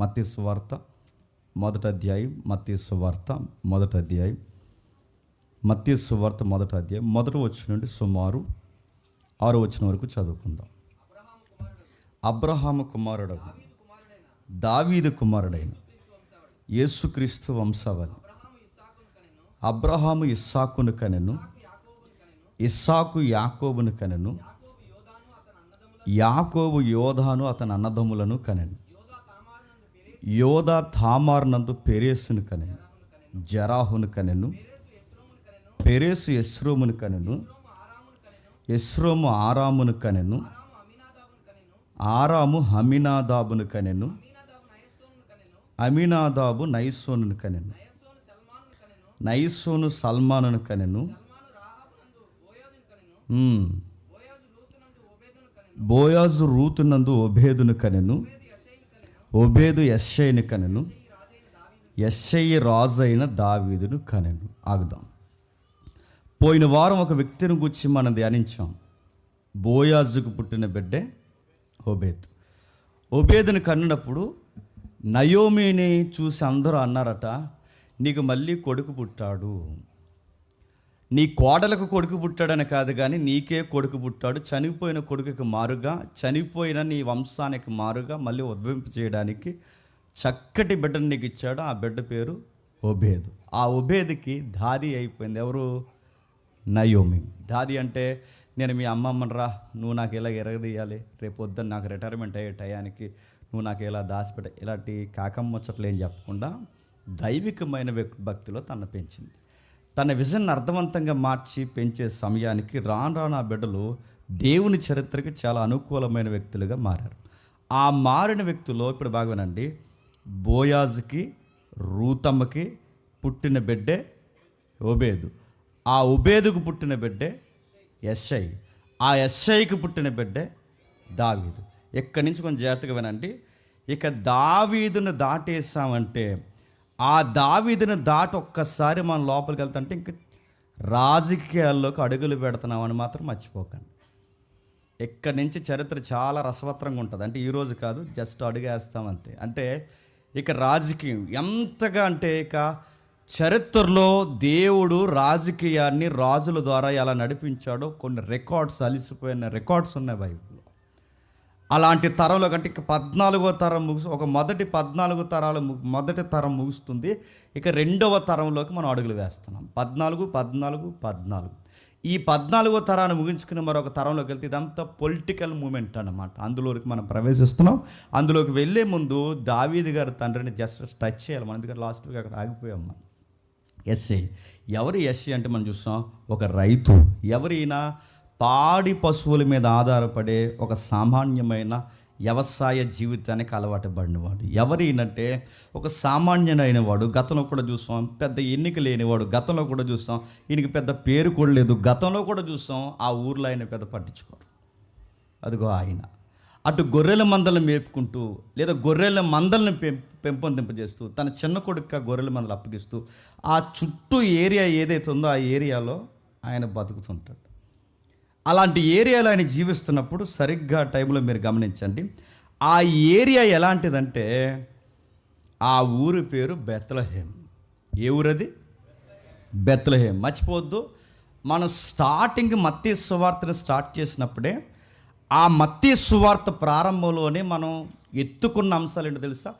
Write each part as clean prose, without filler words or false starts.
మత్తయి సువార్త మొదటి అధ్యాయం, మత్తయి సువార్త మొదటి అధ్యాయం, మత్తయి సువార్త మొదటి అధ్యాయం మొదటి వచనం నుండి సుమారు 6వ వచనం వరకు చదువుకుందాం. అబ్రహాము కుమారుడు దావీదు కుమారుడైన యేసుక్రీస్తు వంశావళి. అబ్రహాము ఇస్సాకును కనెను, ఇస్సాకు యాకోబును కనెను, యాకోబు యోధాను అతని అన్నదమ్ములను కనెను, యోధా తామారునందు పెరేసును కనెను, జరాహును కనెను, పెరేసు ఎస్రోమును కనెను, ఎస్రోము ఆరామును కనెను, ఆరాము అమీనాదాబును కనెను, అమీనాదాబు నయస్సోనును కనెను, నయస్సోను సల్మానును కనెను, బోయాజు రూతునందు ఒబేదును కనెను, ఒబేదు యెష్షయిని కనెను, యెష్షయి రాజైన దావీదును కనెను. ఆగుదాం. పోయిన వారం ఒక వ్యక్తిని గురించి మనం ధ్యానించాం. బోయాజుకు పుట్టిన బిడ్డే ఒబేదు. ఒబేదును కన్నప్పుడు నయోమిని చూసి అందరూ అన్నారట, నీకు మళ్ళీ కొడుకు పుట్టాడు, నీ కోడలకు కొడుకు పుట్టాడని కాదు కానీ నీకే కొడుకు పుట్టాడు, చనిపోయిన కొడుకుకి మారుగా, చనిపోయిన నీ వంశానికి మారుగా మళ్ళీ ఉద్భవింప చేయడానికి చక్కటి బిడ్డను నీకు ఇచ్చాడు. ఆ బిడ్డ పేరు ఒబేదు. ఆ ఒబేదుకి దాది అయిపోయింది. ఎవరు? నయోమి. దాది అంటే నేను మీ అమ్మమ్మని రా, నువ్వు నాకు ఇలా ఎరగదీయాలి, రేపు పొద్దున్న నాకు రిటైర్మెంట్ అయ్యే టయానికి నువ్వు నాకు ఇలా దాచిపెట్ట, ఇలాంటి కాకమ్మొచ్చట్లు ఏం చెప్పకుండా దైవికమైన భక్తిలో తనను పెంచింది. తన విజన్ అర్థవంతంగా మార్చి పెంచే సమయానికి రాను రాను ఆ బిడ్డలు దేవుని చరిత్రకి చాలా అనుకూలమైన వ్యక్తులుగా మారారు. ఆ మారిన వ్యక్తుల్లో ఇప్పుడు బాగానండి, బోయాజుకి రూతమ్మకి పుట్టిన బిడ్డే ఒబేదు. ఆ ఒబేదుకు పుట్టిన బిడ్డే యెష్షయి. ఆ యెష్షయికి పుట్టిన బిడ్డే దావీదు. ఇక్కడి నుంచి కొంచెం జాగ్రత్తగా వినండి. ఇక దావీదును దాటేసామంటే, ఆ దావీదును దాటి ఒక్కసారి మనం లోపలికి వెళ్తుంటే ఇంక రాజకీయాల్లోకి అడుగులు పెడుతున్నామని మాత్రం మర్చిపోకండి. ఇక్కడి నుంచి చరిత్ర చాలా రసవత్రంగా ఉంటుంది. అంటే ఈరోజు కాదు, జస్ట్ అడుగేస్తామంతే. అంటే ఇక రాజకీయం ఎంతగా అంటే, ఇక చరిత్రలో దేవుడు రాజకీయాన్ని రాజుల ద్వారా ఎలా నడిపించాడో కొన్ని రికార్డ్స్, అలిసిపోయిన రికార్డ్స్ ఉన్నాయి బైబిల్లో. అలాంటి తరంలో కంటే ఇక 14వ తరం ఒక మొదటి 14 తరాలు మొదటి తరం ముగుస్తుంది. ఇక 2వ తరంలోకి మనం అడుగులు వేస్తున్నాం. 14 ఈ 14వ తరాన్ని ముగించుకుని మరొక తరంలోకి వెళ్తే ఇదంతా పొలిటికల్ మూమెంట్ అన్నమాట. అందులోకి మనం ప్రవేశిస్తున్నాం. అందులోకి వెళ్ళే ముందు దావీదు గారి తండ్రిని జస్ట్ టచ్ చేయాలి మనం, ఎందుకంటే లాస్ట్ వీక్ అక్కడ ఆగిపోయాం మనం. యెష్షయి. ఎవరు యెష్షయి అంటే మనం చూస్తాం, ఒక రైతు. ఎవరైనా పాడి పశువుల మీద ఆధారపడే ఒక సామాన్యమైన వ్యవసాయ జీవితానికి అలవాటు పడినవాడు. ఎవరైనంటే ఒక సామాన్యుడైన వాడు. గతంలో కూడా చూస్తాం, పెద్ద ఎన్నిక లేనివాడు. గతంలో కూడా చూస్తాం, ఈయనకి పెద్ద పేరు కూడా లేదు. గతంలో కూడా చూస్తాం, ఆ ఊర్లో ఆయన పెద్ద పట్టించుకోరు. అదిగో ఆయన అటు గొర్రెల మందలను మేపుకుంటూ, లేదా గొర్రెల మందలను పెంపొందింపజేస్తూ, తన చిన్న కొడుకు గొర్రెల మందలు అప్పగిస్తూ, ఆ చుట్టూ ఏరియా ఏదైతే ఉందో ఆ ఏరియాలో ఆయన బతుకుతుంటాడు. అలాంటి ఏరియాలో ఆయన జీవిస్తున్నప్పుడు సరిగ్గా టైంలో మీరు గమనించండి, ఆ ఏరియా ఎలాంటిదంటే, ఆ ఊరి పేరు బెత్లెహేం. ఏ ఊరది? బెత్లెహేం. మర్చిపోవద్దు. మనం స్టార్టింగ్ మత్తయి సువార్తను స్టార్ట్ చేసినప్పుడే, ఆ మత్తయి సువార్త ప్రారంభంలోనే మనం ఎత్తుకున్న అంశాలు ఏంటో తెలుసా?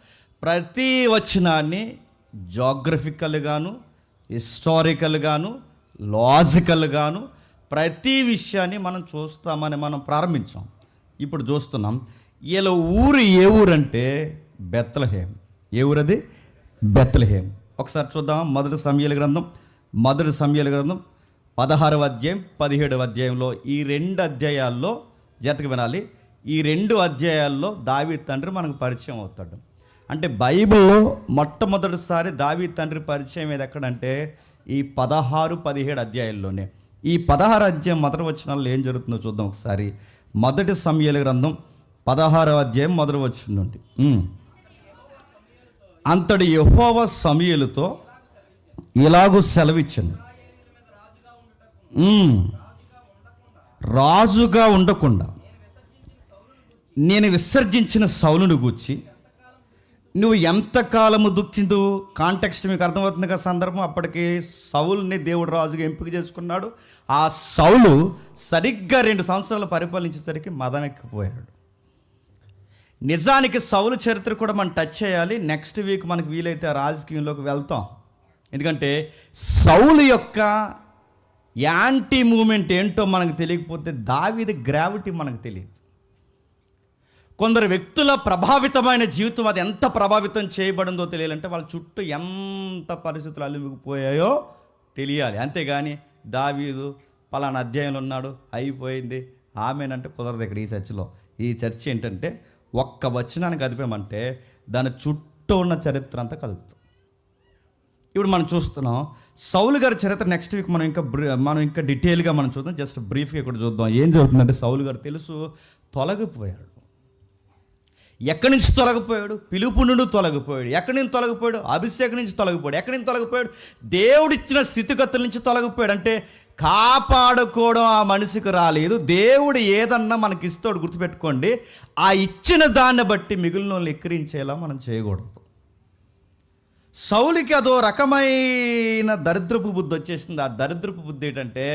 ప్రతి వచనాన్ని జాగ్రఫికల్గాను, హిస్టారికల్గాను, లాజికల్గాను ప్రతి విషయాన్ని మనం చూస్తామని మనం ప్రారంభించాం. ఇప్పుడు చూస్తున్నాం. వీళ్ళ ఊరు ఏ ఊరంటే బెత్లెహేం. ఏ ఊరది? బెత్లెహేం. ఒకసారి చూద్దాం. మొదటి సమూయేలు గ్రంథం 16వ అధ్యాయం 17వ అధ్యాయంలో ఈ 2 అధ్యాయాల్లో జాగ్రత్తగా వినాలి. ఈ 2 అధ్యాయాల్లో దావీదు తండ్రి మనకు పరిచయం అవుతాడు. అంటే బైబిల్లో మొట్టమొదటిసారి దావీదు తండ్రి పరిచయం ఏది ఎక్కడంటే ఈ 16-17 అధ్యాయాల్లోనే. ఈ 16 అధ్యాయం మొదటి వచనాల్లో ఏం జరుగుతుందో చూద్దాం ఒకసారి. మొదటి సమూయేలు గ్రంథం 16వ అధ్యాయం మొదటి వచనం నుండి. అంతటి యెహోవా సమూయేలుతో ఇలాగూ సెలవిచ్చాను, రాజుగా ఉండకుండా నేను విసర్జించిన సౌలును గూర్చి నువ్వు ఎంతకాలము దుఃఖిందు. కాంటెక్స్ట్ మీకు అర్థమవుతుంది కదా సందర్భం. అప్పటికి సౌలుని దేవుడు రాజుగా ఎంపిక చేసుకున్నాడు. ఆ సౌలు సరిగ్గా 2 సంవత్సరాలు పరిపాలించేసరికి మదమెక్కిపోయాడు. నిజానికి సౌలు చరిత్ర కూడా మనం టచ్ చేయాలి. నెక్స్ట్ వీక్ మనకు వీలైతే రాజకీయంలోకి వెళ్తాం. ఎందుకంటే సౌలు యొక్క యాంటీ మూమెంట్ ఏంటో మనకు తెలియకపోతే దావీదు గ్రావిటీ మనకు తెలియదు. కొందరు వ్యక్తుల ప్రభావితమైన జీవితం అది ఎంత ప్రభావితం చేయబడిందో తెలియాలంటే వాళ్ళ చుట్టూ ఎంత పరిస్థితులు అల్లుమిగిపోయాయో తెలియాలి. అంతేగాని దావీదు పలానా అధ్యాయంలో ఉన్నాడు అయిపోయింది ఆమెనంటే కుదరదు. ఇక్కడ ఈ చర్చిలో ఈ చర్చ ఏంటంటే ఒక్క వచనాన్ని కదిపామంటే దాని చుట్టూ ఉన్న చరిత్ర అంతా కదుపుతాం. ఇప్పుడు మనం చూస్తున్నాం సౌలు గారి చరిత్ర. నెక్స్ట్ వీక్ మనం ఇంకా డీటెయిల్గా మనం చూద్దాం. జస్ట్ బ్రీఫ్గా ఇక్కడ చూద్దాం. ఏం జరుగుతుందంటే సౌలు గారు తెలుసు తొలగిపోయాడు. ఎక్కడి నుంచి తొలగిపోయాడు? పిలుపు నుండి తొలగిపోయాడు. ఎక్కడి నుంచి తొలగిపోయాడు? అభిషేకం నుంచి తొలగిపోయాడు. ఎక్కడి నుంచి తొలగిపోయాడు? దేవుడిచ్చిన స్థితిగతుల నుంచి తొలగిపోయాడు. అంటే కాపాడుకోవడం ఆ మనిషికి రాలేదు. దేవుడు ఏదన్నా మనకి ఇస్తాడు. గుర్తుపెట్టుకోండి, ఆ ఇచ్చిన దాన్ని బట్టి మిగిలిన వాళ్ళు ఎక్కిరించేలా మనం చేయకూడదు. సౌలుకి అదో రకమైన దరిద్రపు బుద్ధి వచ్చేసింది. ఆ దరిద్రపు బుద్ధి ఏంటంటే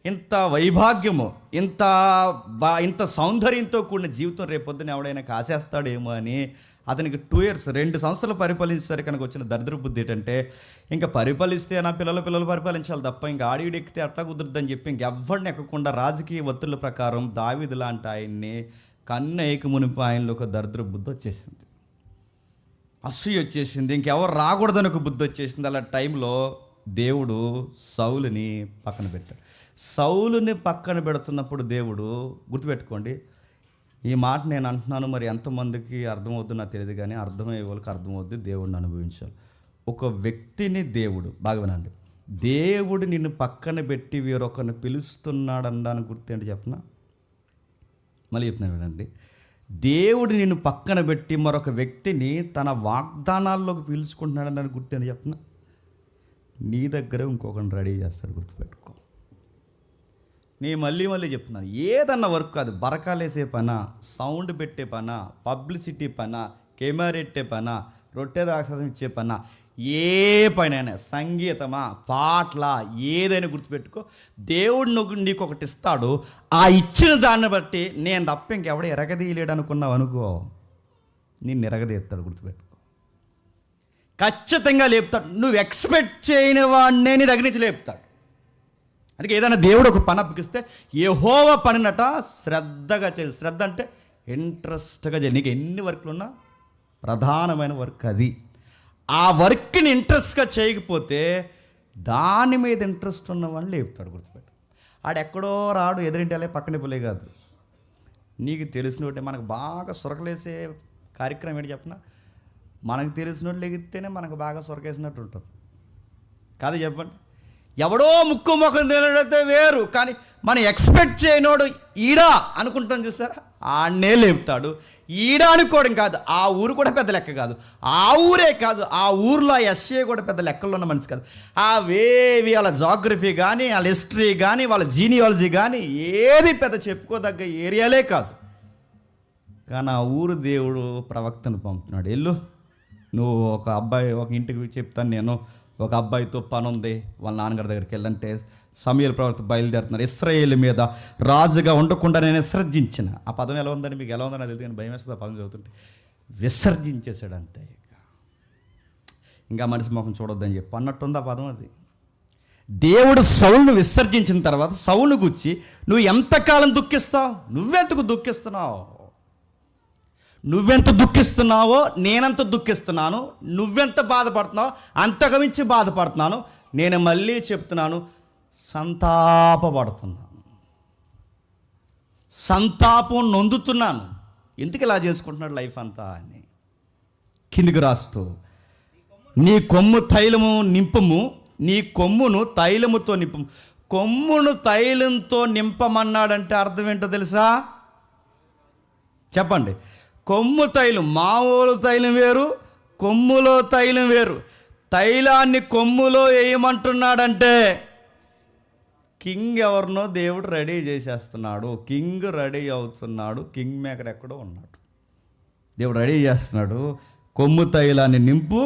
ఇంత వైభాగ్యము, ఇంత సౌందర్యంతో కూడిన జీవితం రేపొద్దున ఎవడైనా కాసేస్తాడేమో అని అతనికి 2 years 2 సంవత్సరాలు పరిపాలించేసరికి కనుక వచ్చిన దరిద్ర బుద్ధి ఏంటంటే ఇంకా పరిపాలిస్తే నా పిల్లలు పరిపాలించాలి తప్ప ఇంకా ఆడివిడి ఎక్కితే అట్లా కుదురుద్దని చెప్పి ఇంకెవ్వడిని ఎక్కకుండా రాజకీయ ఒత్తిళ్ళ ప్రకారం దావీదు లాంటి ఆయన్ని కన్ను ఏకమునిపి ఆయనలో ఒక దరిద్ర బుద్ధి వచ్చేసింది. అసూయ వచ్చేసింది. ఇంకెవరు రాకూడదని ఒక బుద్ధి వచ్చేసింది. అలా టైంలో దేవుడు సౌలుని పక్కన పెట్టాడు. సౌలుని పక్కన పెడుతున్నప్పుడు దేవుడు, గుర్తుపెట్టుకోండి ఈ మాట నేను అంటున్నాను, మరి ఎంతమందికి అర్థమవుద్దు నాకు తెలియదు, కానీ అర్థమయ్యే వాళ్ళకి అర్థమవుద్ది. దేవుడిని అనుభవించాలి. ఒక వ్యక్తిని దేవుడు, బాగా వినండి, దేవుడు నిన్ను పక్కన పెట్టి వేరొకరిని పిలుస్తున్నాడు అనడానికి గుర్తు ఏంటి చెప్పనా? మళ్ళీ చెప్తున్నాను వినండి. దేవుడు నిన్ను పక్కన పెట్టి మరొక వ్యక్తిని తన వాగ్దానాల్లోకి పిలుచుకుంటున్నాడు అని గుర్తు ఏంటి చెప్పనా? నీ దగ్గర ఇంకొకరిని రెడీ చేస్తాడు. గుర్తుపెట్టుకో. నేను మళ్ళీ చెప్తున్నాను, ఏదన్నా వర్క్ కాదు, బరకాలేసే పనా, సౌండ్ పెట్టే పనా, పబ్లిసిటీ పనా, కెమెరా ఎట్టే పనా, రొట్టె ద్రాక్షరసం ఇచ్చే పనా, ఏ పనైనా, సంగీతమా, పాటల, ఏదైనా గుర్తుపెట్టుకో. దేవుడు నీకు ఒకటి ఇస్తాడు. ఆ ఇచ్చిన దాన్ని బట్టి నేను తప్ప ఇంకెవడ ఎరగదీయలేడు అనుకున్నావు అనుకో, నేను ఎరగదీస్తాడు. గుర్తుపెట్టుకో. ఖచ్చితంగా లేపుతాడు. నువ్వు ఎక్స్పెక్ట్ చేయని వాడినే నీ దగ్గర నుంచి లేపుతాడు. అందుకే ఏదైనా దేవుడు ఒక పని అప్పగిస్తే యెహోవా పనినట శ్రద్ధగా చేయాలి. శ్రద్ధ అంటే ఇంట్రెస్ట్గా చేయాలి. నీకు ఎన్ని వర్క్లు ఉన్నా ప్రధానమైన వర్క్ అది. ఆ వర్క్ని ఇంట్రెస్ట్గా చేయకపోతే దాని మీద ఇంట్రెస్ట్ ఉన్న వాళ్ళు లేపుతాడు. గుర్తుపెట్టు. ఆడెక్కడో రాడు, ఎదురింటి పక్కనే పోలే కాదు. నీకు తెలిసినట్టే మనకు బాగా సొరకలేసే కార్యక్రమం ఏంటి చెప్పిన, మనకు తెలిసినట్టు లేగితేనే మనకు బాగా సొరకేసినట్టు ఉంటుంది కాదు చెప్పండి. ఎవడో ముక్కు ముఖం తినడితే వేరు, కానీ మనం ఎక్స్పెక్ట్ చేయనోడు ఈడా అనుకుంటాం చూసారా, ఆడనే లేపుతాడు. ఈడా అనుకోవడం కాదు, ఆ ఊరు కూడా పెద్ద లెక్క కాదు. ఆ ఊరే కాదు, ఆ ఊర్లో ఎస్ఏ కూడా పెద్ద లెక్కల్లో ఉన్న మనిషి కాదు. అవేవి వాళ్ళ జాగ్రఫీ కానీ, వాళ్ళ హిస్టరీ కానీ, వాళ్ళ జీనియాలజీ కానీ ఏది పెద్ద చెప్పుకోదగ్గ ఏరియాలే కాదు. కానీ ఆ ఊరు దేవుడు ప్రవక్తను పంపుతున్నాడు. వెళ్ళు, నువ్వు ఒక ఇంటికి చెప్తాను నేను, ఒక అబ్బాయితో పని ఉంది, వాళ్ళ నాన్నగారి దగ్గరికి వెళ్ళంటే సమూయేలు ప్రవక్త బయలుదేరుతున్నారు. ఇశ్రాయేలు మీద రాజుగా ఉండకుండా నేను విసర్జించిన. ఆ పదం ఎలా ఉందని మీకు ఎలా ఉందని తెలియదు, కానీ భయం వేస్తుంది ఆ పదం చదువుతుంటే. విసర్జించేశాడు అంతే. ఇంకా మనిషి ముఖం చూడొద్దని చెప్పి అన్నట్టుంది ఆ పదం. అది దేవుడు సౌలును విసర్జించిన తర్వాత సౌలును గుచ్చి నువ్వు ఎంతకాలం దుఃఖిస్తావు? నువ్వెంతకు దుఃఖిస్తున్నావు? నువ్వెంత దుఃఖిస్తున్నావో నేనంత దుఃఖిస్తున్నాను. నువ్వెంత బాధపడుతున్నావో అంతకుమించి బాధపడుతున్నాను. నేను మళ్ళీ చెప్తున్నాను, సంతాపపడుతున్నాను, సంతాపం నొందుతున్నాను. ఎందుకు ఇలా చేసుకుంటున్నాడు లైఫ్ అంతా అని కిందికి రాస్తూ, నీ కొమ్ము తైలము నింపము, నీ కొమ్మును తైలముతో నింపము. కొమ్మును తైలంతో నింపమన్నాడంటే అర్థం ఏంటో తెలుసా? చెప్పండి. కొమ్ము తైలం, మామూలు తైలం వేరు, కొమ్ములో తైలం వేరు. తైలాన్ని కొమ్ములో వేయమంటున్నాడంటే కింగ్ ఎవరినో దేవుడు రెడీ చేసేస్తున్నాడు. కింగ్ రెడీ అవుతున్నాడు. కింగ్ మేకర్ ఎక్కడో ఉన్నాడు, దేవుడు రెడీ చేస్తున్నాడు. కొమ్ము తైలాన్ని నింపు,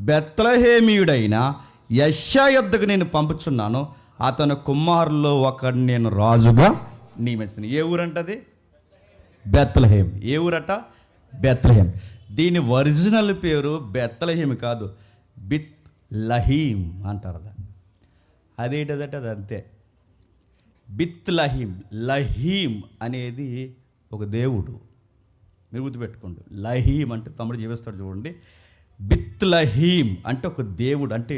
బెత్లెహేమీయుడైన యెషయా యొద్దకు నేను పంపుచున్నాను, అతని కుమారుల్లో ఒకడిని నేను రాజుగా నియమించుతాను. ఏ ఊరంటది? బెత్లెహేం. ఏ ఊరట? బెత్లెహేం. దీని ఒరిజినల్ పేరు బెత్లెహేం కాదు, బిత్లహీం అంటారు దాన్ని. అదేంటదట? అది అంతే, బిత్లహీం. లహీం అనేది ఒక దేవుడు, మీరు గుర్తుపెట్టుకోండి. లహీం అంటే తమ్ముడు జీవిస్తాడు చూడండి. బిత్లహీం అంటే ఒక దేవుడు, అంటే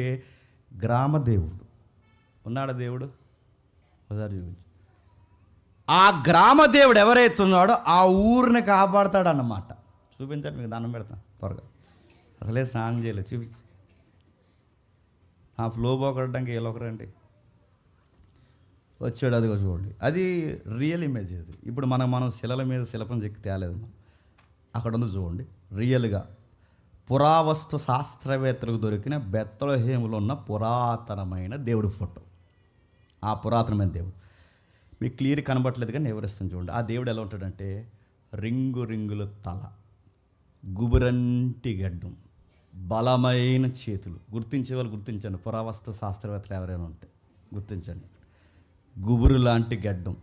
గ్రామ దేవుడు. ఉన్నాడా దేవుడు? ఒకసారి చూపించు. ఆ గ్రామ దేవుడు ఎవరైతే ఉన్నాడో ఆ ఊరిని కాపాడతాడు అన్నమాట. చూపించండి, మీకు దండం పెడతాను త్వరగా. అసలే స్నానం చేయలేదు, చూపించి. ఆ ఫ్లో పోగొట్టడానికి ఏలొకరండి వచ్చాడు, అదిగో చూడండి. అది రియల్ ఇమేజ్. అది ఇప్పుడు మనం శిలల మీద శిల్పం చెక్కి తేలేదు, అక్కడ ఉంది చూడండి. రియల్గా పురావస్తు శాస్త్రవేత్తలకు దొరికిన బెత్లెహేములో ఉన్న పురాతనమైన దేవుడి ఫోటో. ఆ పురాతనమైన దేవుడు మీకు క్లియర్ కనబట్టలేదు కానీ వివరిస్తాను చూడండి. ఆ దేవుడు ఎలా ఉంటాడంటే రింగు రింగుల తల, గుబురంటి గడ్డం, బలమైన చేతులు. గుర్తించే వాళ్ళు గుర్తించండి, పురావస్తు శాస్త్రవేత్తలు ఎవరైనా ఉంటే గుర్తించండి. గుబురు లాంటి గడ్డం,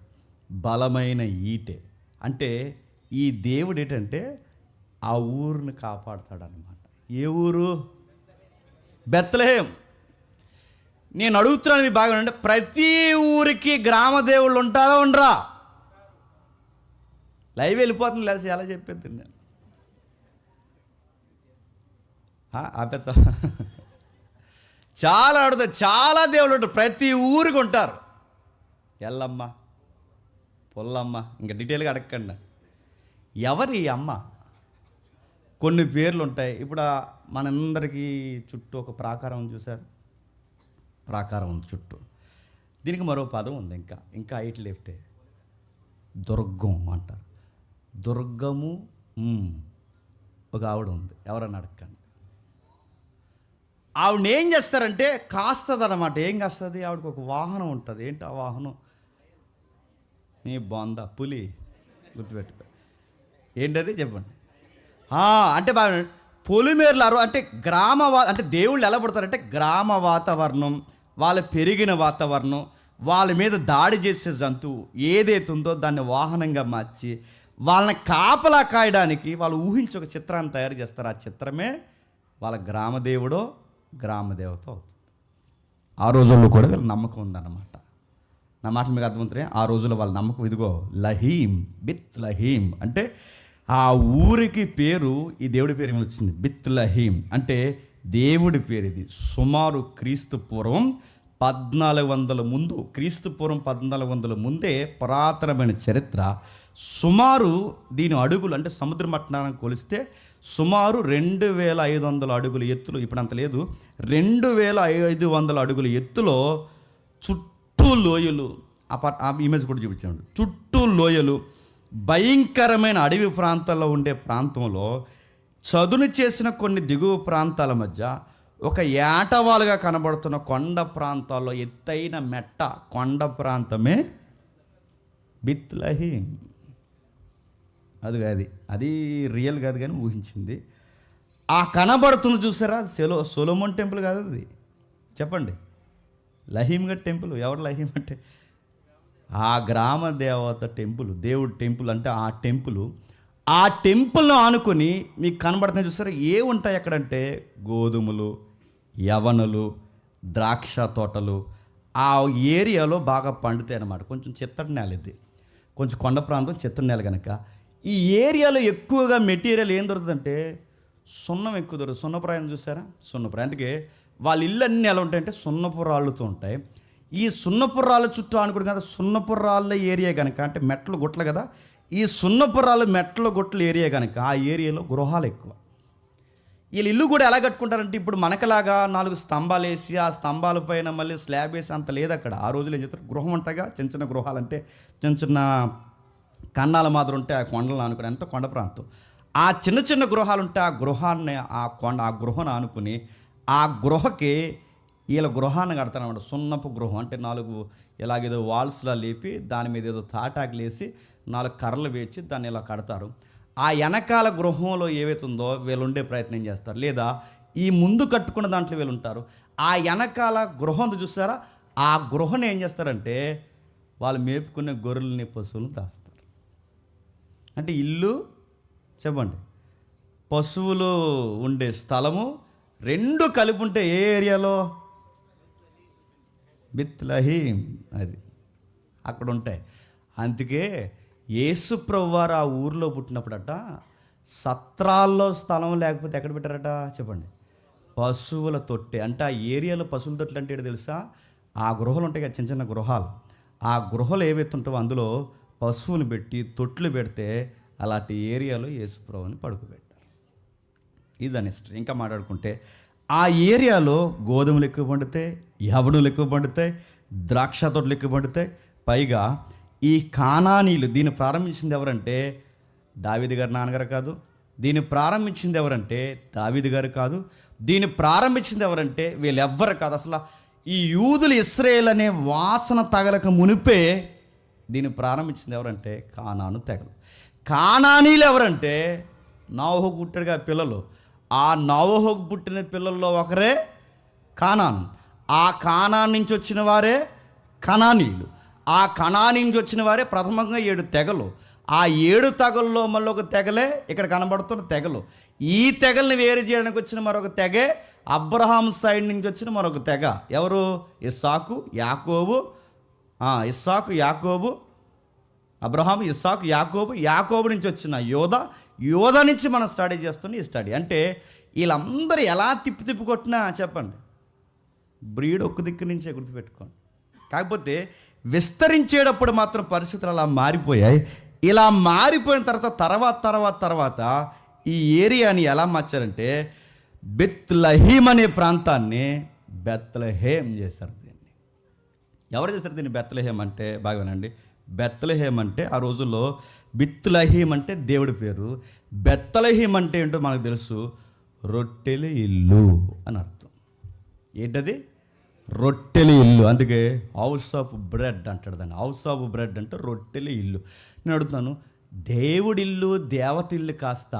బలమైన ఈటె. అంటే ఈ దేవుడు ఏంటంటే ఆ ఊరిని కాపాడుతాడనమాట. ఏ ఊరు? బెత్లెహేం. నేను అడుగుతున్నాను, ఇది బాగా అంటే ప్రతి ఊరికి గ్రామ దేవుళ్ళు ఉంటారా ఉండరా? లైవ్ వెళ్ళిపోతుంది, లేచి ఎలా చెప్పేది నేను ఆపేత. చాలా అడుగుతా, చాలా దేవుళ్ళు ఉంటారు, ప్రతి ఊరికి ఉంటారు. ఎల్లమ్మ, పొల్లమ్మ, ఇంకా డీటెయిల్గా అడగండి. ఎవరి అమ్మ? కొన్ని పేర్లు ఉంటాయి. ఇప్పుడు మనందరికీ చుట్టూ ఒక ప్రాకారం ఉంది, చూసారు? ప్రాకారం ఉంది చుట్టూ. దీనికి మరో పదం ఉంది, ఇంకా హైట్ లేపితే దుర్గం అంటారు. దుర్గము. ఒక ఆవిడ ఉంది, ఎవరన్నా అడగండి. ఆవిడ ఏం చేస్తారంటే కాస్తుంది అన్నమాట. ఏం కాస్తుంది? ఆవిడకి ఒక వాహనం ఉంటుంది. ఏంటి ఆ వాహనం? నీ బొంద పులి, గుర్తుపెట్టుకో. ఏంటది చెప్పండి. అంటే బాగా పొలిమేరలారు అంటే అంటే దేవుళ్ళు ఎలా పడతారంటే గ్రామ వాతావరణం, వాళ్ళు పెరిగిన వాతావరణం, వాళ్ళ మీద దాడి చేసే జంతువు ఏదైతే ఉందో దాన్ని వాహనంగా మార్చి వాళ్ళని కాపలా కాయడానికి వాళ్ళు ఊహించి ఒక చిత్రాన్ని తయారు చేస్తారు. ఆ చిత్రమే వాళ్ళ గ్రామదేవుడో గ్రామదేవత అవుతుంది. ఆ రోజుల్లో కూడా వీళ్ళ నమ్మకం ఉందన్నమాట. నా మాటలు మీకు అర్థమవుతున్నాయి? ఆ రోజుల్లో వాళ్ళ నమ్మకం ఇదిగో లహీం, బిత్లహీం. అంటే ఆ ఊరికి పేరు, ఈ దేవుడి పేరు ఏమి వచ్చింది? బిత్లహీం అంటే దేవుడి పేరు. ఇది సుమారు క్రీస్తు పూర్వం 1400 ముందు, క్రీస్తు పూర్వం 1400 ముందే పురాతనమైన చరిత్ర. సుమారు దీని అడుగులు అంటే సముద్ర మట్టానికి కొలిస్తే సుమారు 2500 అడుగుల ఎత్తులో, ఇప్పుడు అంత లేదు, 2500 అడుగుల ఎత్తులో చుట్టూ లోయలు. ఆ ఇమేజ్ కూడా చూపించాడు. చుట్టూ లోయలు, భయంకరమైన అడవి ప్రాంతాల్లో ఉండే ప్రాంతంలో చదును చేసిన కొన్ని దిగువ ప్రాంతాల మధ్య ఒక ఏటవాలుగా కనబడుతున్న కొండ ప్రాంతాల్లో ఎత్తైన మెట్ట కొండ ప్రాంతమే బిత్లహీం. అది రియల్ కాదు కానీ ఊహించింది. ఆ కనబడుతుంది చూసారా, సొలొమోన్ టెంపుల్ కాదు అది. చెప్పండి, లహీం గడ్ టెంపుల్. ఎవరు లహీం అంటే? ఆ గ్రామ దేవత టెంపుల్, దేవుడి టెంపుల్. అంటే ఆ టెంపుల్ను ఆనుకొని మీకు కనబడుతుంది చూసారా. ఉంటాయి అక్కడంటే గోధుమలు, యవనులు, ద్రాక్ష తోటలు. ఆ ఏరియాలో బాగా పండుతాయి అన్నమాట. కొంచెం చిత్తడి నేల, ఇది కొంచెం కొండ ప్రాంతం, చిత్తడి నేల కనుక ఈ ఏరియాలో ఎక్కువగా మెటీరియల్ ఏం దొరుకుతుందంటే సున్నం ఎక్కువ దొరుకుతుంది. సున్నపురాయం చూసారా? సున్నపురాయం. అందుకే వాళ్ళ ఇల్లు అన్నీ ఎలా ఉంటాయంటే సున్నపు రాళ్ళతో ఉంటాయి. ఈ సున్నపు రాళ్ళ చుట్టూ అనుకుంటు కదా, సున్నపు రాళ్ళ ఏరియా కనుక, అంటే మెట్లు గుట్టలు కదా, ఈ సున్నపు రాళ్ళ మెట్ల గుట్టల ఏరియా కనుక ఆ ఏరియాలో గృహాలు ఎక్కువ. వీళ్ళు ఇల్లు కూడా ఎలా కట్టుకుంటారంటే ఇప్పుడు మనకలాగా 4 స్తంభాలు వేసి ఆ స్తంభాల పైన మళ్ళీ స్లాబ్ వేసి అంత లేదు అక్కడ. ఆ రోజులు ఏం చేస్తారు, గృహం అంటగా చిన్న చిన్న గృహాలు, అంటే చిన్న చిన్న కన్నాల మాదిరి ఉంటే ఆ కొండలు ఆనుకుని, అంత కొండ ప్రాంతం. ఆ చిన్న చిన్న గృహాలు ఉంటే ఆ గృహాన్ని ఆ గృహను ఆనుకుని ఆ గృహకి వీళ్ళ గృహాన్ని కడతారన్నమాట. సున్నపు గృహం అంటే 4 ఇలాగేదో వాల్స్లా లేపి దాని మీద ఏదో తాటాకులు వేసి 4 కర్రలు వేసి దాన్ని ఇలా కడతారు. ఆ వెనకాల గృహంలో ఏవైతే ఉందో వీళ్ళు ఉండే ప్రయత్నం చేస్తారు, లేదా ఈ ముందు కట్టుకున్న దాంట్లో వీళ్ళు ఉంటారు. ఆ వెనకాల గృహం చూస్తారా, ఆ గృహను ఏం చేస్తారంటే వాళ్ళు మేపుకునే గొర్రెలని పశువులను దాస్తారు. అంటే ఇల్లు చెప్పండి, పశువులు ఉండే స్థలము రెండు కలిపి ఉంటే ఏ ఏరియాలో? బెత్లెహేం, అది అక్కడ ఉంటాయి. అందుకే యేసు ప్రభువారు ఆ ఊరిలో పుట్టినప్పుడట సత్రాల్లో స్థలం లేకపోతే ఎక్కడ పెట్టారట చెప్పండి? పశువుల తొట్టె. అంటే ఆ ఏరియాలో పశువుల తొట్టెలు అంటే ఏంటో తెలుసా? ఆ గృహలు ఉంటాయి కదా, చిన్న చిన్న గృహాలు. ఆ గృహలు ఏవైతే ఉంటావో అందులో పశువులు పెట్టి తొట్లు పెడితే అలాంటి ఏరియాలో యేసు ప్రభువుని పడుకోబెట్టారు. ఇదని హిస్టరీ. ఇంకా మాట్లాడుకుంటే ఆ ఏరియాలో గోధుమలు ఎక్కువ పండుతాయి, యవనులు ఎక్కువ పండుతాయి, ద్రాక్ష తోటలు ఎక్కువ పండుతాయి. పైగా ఈ కానానీయులు దీన్ని ప్రారంభించింది ఎవరంటే దావీదు గారి నాన్నగారు కాదు. దీన్ని ప్రారంభించింది ఎవరంటే దావీదు గారు కాదు. దీన్ని ప్రారంభించింది ఎవరంటే వీళ్ళెవ్వరు కాదు. అసలు ఈ యూదులు ఇశ్రాయేల్ అనే వాసన తగలక మునిపే దీన్ని ప్రారంభించింది ఎవరంటే కానాను తెగలు. కానానీయులు ఎవరంటే నోవహుకు పుట్టాడుగా పిల్లలు. ఆ నోవహుకు పుట్టిన పిల్లల్లో ఒకరే కానాను. ఆ కానాన్ నుంచి వచ్చిన వారే కనానీయులు. ఆ కనానీ నుంచి వచ్చిన వారే ప్రథమంగా 7 తెగలు. ఆ 7 తెగల్లో మళ్ళీ ఒక తెగలే ఇక్కడ కనబడుతున్న తెగలు. ఈ తెగల్ని వేరు చేయడానికి వచ్చిన మరొక తెగే అబ్రహాం సైడ్ నుంచి వచ్చిన మరొక తెగ. ఎవరు? ఇస్సాకు, యాకోబు. యాకోబు, అబ్రహాం, ఇస్సాకు, యాకోబు. యాకోబు నుంచి వచ్చిన యోధ నుంచి మనం స్టడీ చేస్తున్న ఈ స్టడీ. అంటే వీళ్ళందరూ ఎలా తిప్పి కొట్టినా చెప్పండి, బ్రీడ్ ఒక్క దిక్కు నుంచే గుర్తుపెట్టుకోండి. కాకపోతే విస్తరించేటప్పుడు మాత్రం పరిస్థితులు అలా మారిపోయాయి. ఇలా మారిపోయిన తర్వాత ఈ ఏరియాని ఎలా మార్చారంటే బెత్లెహేం అనే ప్రాంతాన్ని బెత్లెహేం చేశారు. దీన్ని ఎవరు చేశారు? దీన్ని బెత్లెహేం అంటే బాగా వినండి. బెత్లెహేం అంటే ఆ రోజుల్లో బెత్లెహేం అంటే దేవుడి పేరు. బెత్లెహేం అంటే ఏంటో మనకు తెలుసు, రొట్టెల ఇల్లు అని అర్థం. ఏంటది? రొట్టెల ఇల్లు. అందుకే హౌస్ ఆఫ్ బ్రెడ్ అంటాడు దాన్ని. హౌస్ ఆఫ్ బ్రెడ్ అంటే రొట్టెల ఇల్లు. నేను అడుగుతాను, దేవుడిల్లు దేవత ఇల్లు కాస్త